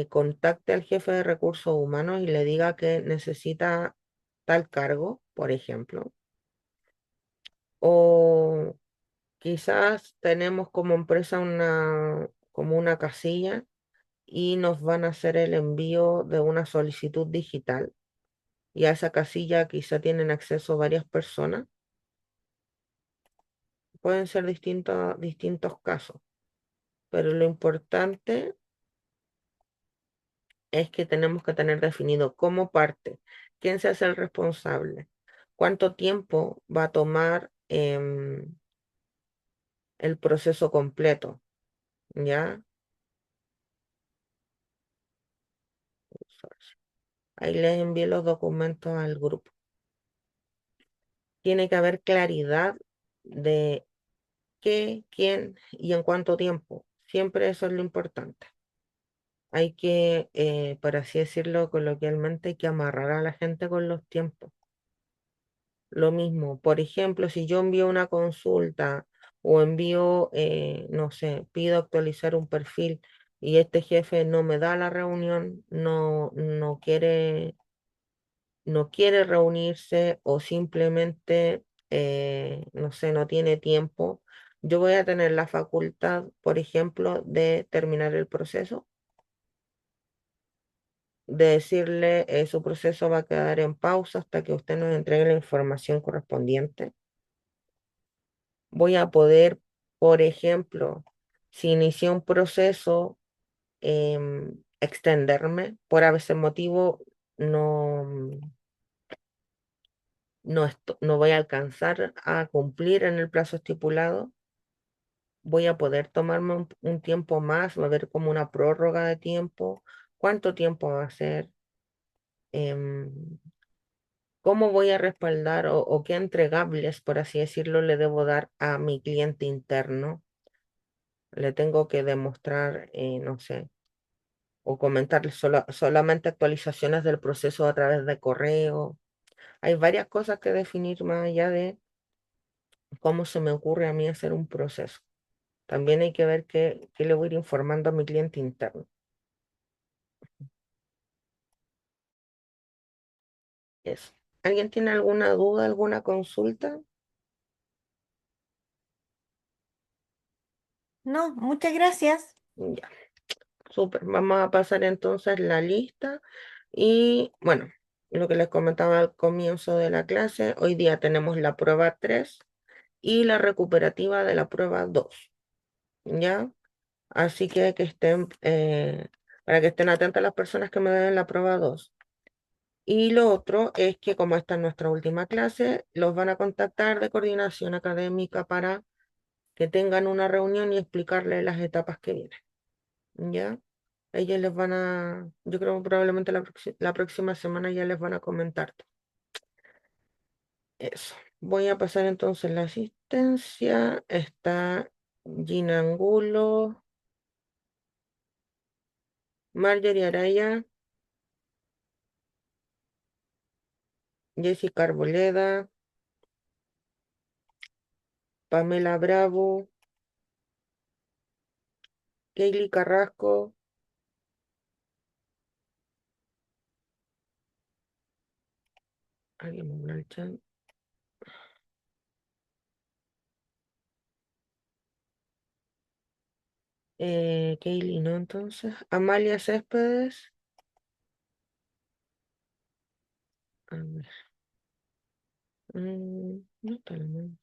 contacte al jefe de recursos humanos y le diga que necesita tal cargo, por ejemplo. O quizás tenemos como empresa como una casilla y nos van a hacer el envío de una solicitud digital y a esa casilla quizá tienen acceso varias personas. Pueden ser distintos casos, pero lo importante es que tenemos que tener definido cómo parte, quién se hace el responsable, cuánto tiempo va a tomar el proceso completo, ¿ya? Ahí les envié los documentos al grupo. Tiene que haber claridad de qué, quién y en cuánto tiempo. Siempre eso es lo importante. Hay que, por así decirlo coloquialmente, hay que amarrar a la gente con los tiempos. Lo mismo, por ejemplo, si yo envío una consulta o envío, no sé, pido actualizar un perfil y este jefe no me da la reunión, no quiere reunirse o simplemente, no sé, no tiene tiempo, yo voy a tener la facultad, por ejemplo, de terminar el proceso, de decirle, su proceso va a quedar en pausa hasta que usted nos entregue la información correspondiente. Voy a poder, por ejemplo, si inicié un proceso, extenderme por a veces motivo, no, no voy a alcanzar a cumplir en el plazo estipulado. Voy a poder tomarme un tiempo más, va a haber como una prórroga de tiempo. ¿Cuánto tiempo va a ser? Em, ¿Cómo voy a respaldar o qué entregables, por así decirlo, le debo dar a mi cliente interno? Le tengo que demostrar, no sé, o comentarle solamente actualizaciones del proceso a través de correo. Hay varias cosas que definir más allá de cómo se me ocurre a mí hacer un proceso. También hay que ver qué le voy a ir informando a mi cliente interno. Eso. ¿Alguien tiene alguna duda, alguna consulta? No, muchas gracias. Ya, súper. Vamos a pasar entonces la lista. Y bueno, lo que les comentaba al comienzo de la clase, hoy día tenemos la prueba 3 y la recuperativa de la prueba 2. ¿Ya? Así que estén, para que estén atentas las personas que me den la prueba 2. Y lo otro es que como esta es nuestra última clase, los van a contactar de coordinación académica para que tengan una reunión y explicarles las etapas que vienen. ¿Ya? Ellos les van a, yo creo que probablemente la próxima semana ya les van a comentar. Eso. Voy a pasar entonces la asistencia. Está Gina Angulo, Marjorie Araya, Jessica Arboleda, Pamela Bravo, Kaylee Carrasco, alguien me habló al chat. Kaylee, ¿no? Entonces, Amalia Céspedes. A ver, no está el nombre.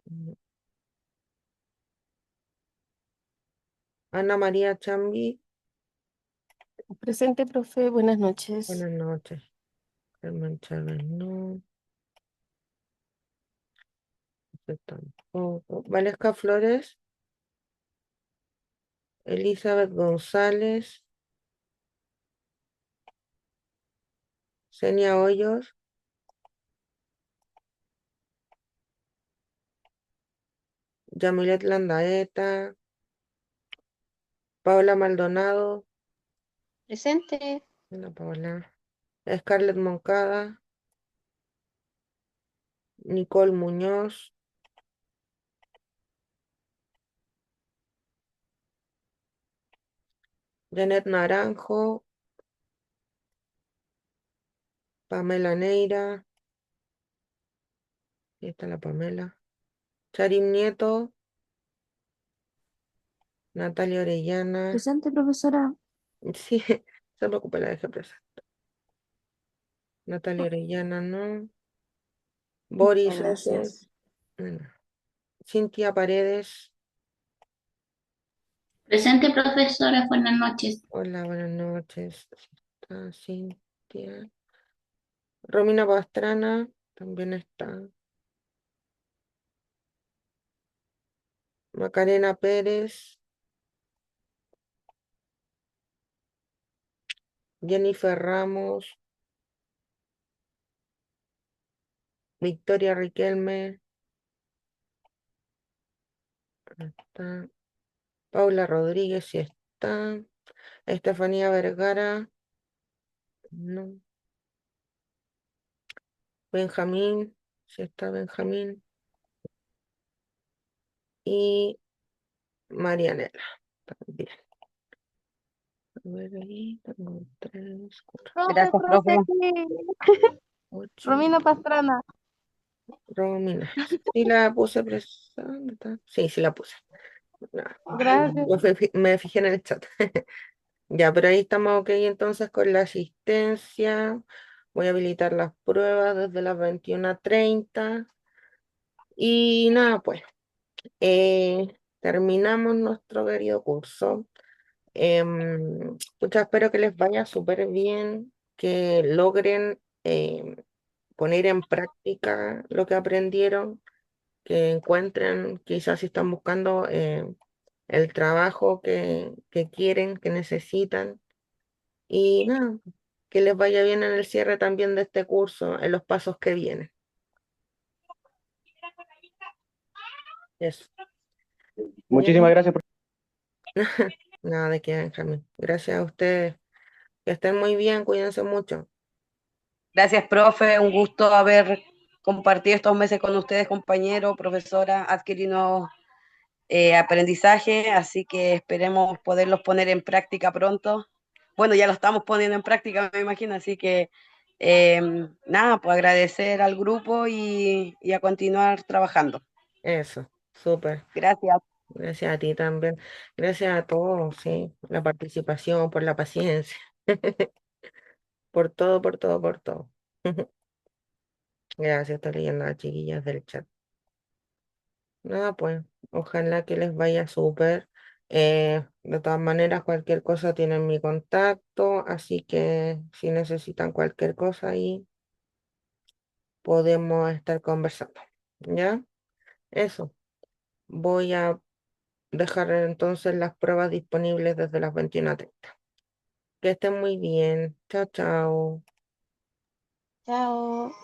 No. Ana María Chambi, Presente, profe, buenas noches. buenas noches. Carmen Chávez, no. Usted tampoco. Valesca Flores, Elizabeth González, Senia Hoyos, Yamilet Landaeta, Paola Maldonado, Presente. hola Paola, Scarlett Moncada, Nicole Muñoz, Janet Naranjo, Pamela Neira, ahí está la Pamela, Charim Nieto, Natalia Orellana, Presente, profesora. sí, se preocupa, la dejé presa. Natalia Orellana, no. Muchas Boris Aces, gracias. bueno. Cintia Paredes, Presente, profesora, buenas noches. hola, buenas noches. Está Cintia. Romina Pastrana, también está. Macarena Pérez, Jennifer Ramos, Victoria Riquelme, Está. Paula Rodríguez, sí está. Estefanía Vergara, no. Benjamín, sí está Benjamín. Y Marianela, también. A ver ahí, tengo 3, 4, Gracias, profe. Sí. 8. Romina Pastrana. Romina. Sí la puse presa. ¿Dónde está? Sí, sí la puse. Nada, Gracias. me fijé en el chat. Ya, pero ahí estamos ok entonces con la asistencia. Voy a habilitar las pruebas desde las 21:30. Y nada, pues, terminamos nuestro querido curso. Pucha, espero que les vaya súper bien, que logren poner en práctica lo que aprendieron, que encuentren, quizás si están buscando el trabajo que quieren, que necesitan. Y nada, que les vaya bien en el cierre también de este curso, en los pasos que vienen. Eso. Muchísimas Ya. gracias. Nada de qué, Benjamín. Gracias a ustedes. Que estén muy bien, cuídense mucho. Gracias, profe. Un gusto haber compartido estos meses con ustedes, compañeros, profesora, adquiriendo aprendizaje, así que esperemos poderlos poner en práctica pronto. Bueno, ya lo estamos poniendo en práctica, me imagino, así que nada, pues agradecer al grupo y a continuar trabajando. Eso, súper. Gracias. Gracias a ti también. Gracias a todos, sí, por la participación, por la paciencia, por todo, por todo, por todo. Gracias, estoy leyendo a las chiquillas del chat. Nada, pues, ojalá que les vaya súper. De todas maneras, cualquier cosa tienen mi contacto, así que si necesitan cualquier cosa ahí, podemos estar conversando. ¿Ya? Eso. Voy a dejar entonces las pruebas disponibles desde las 21:30. Que estén muy bien. Chao, chao. Chao.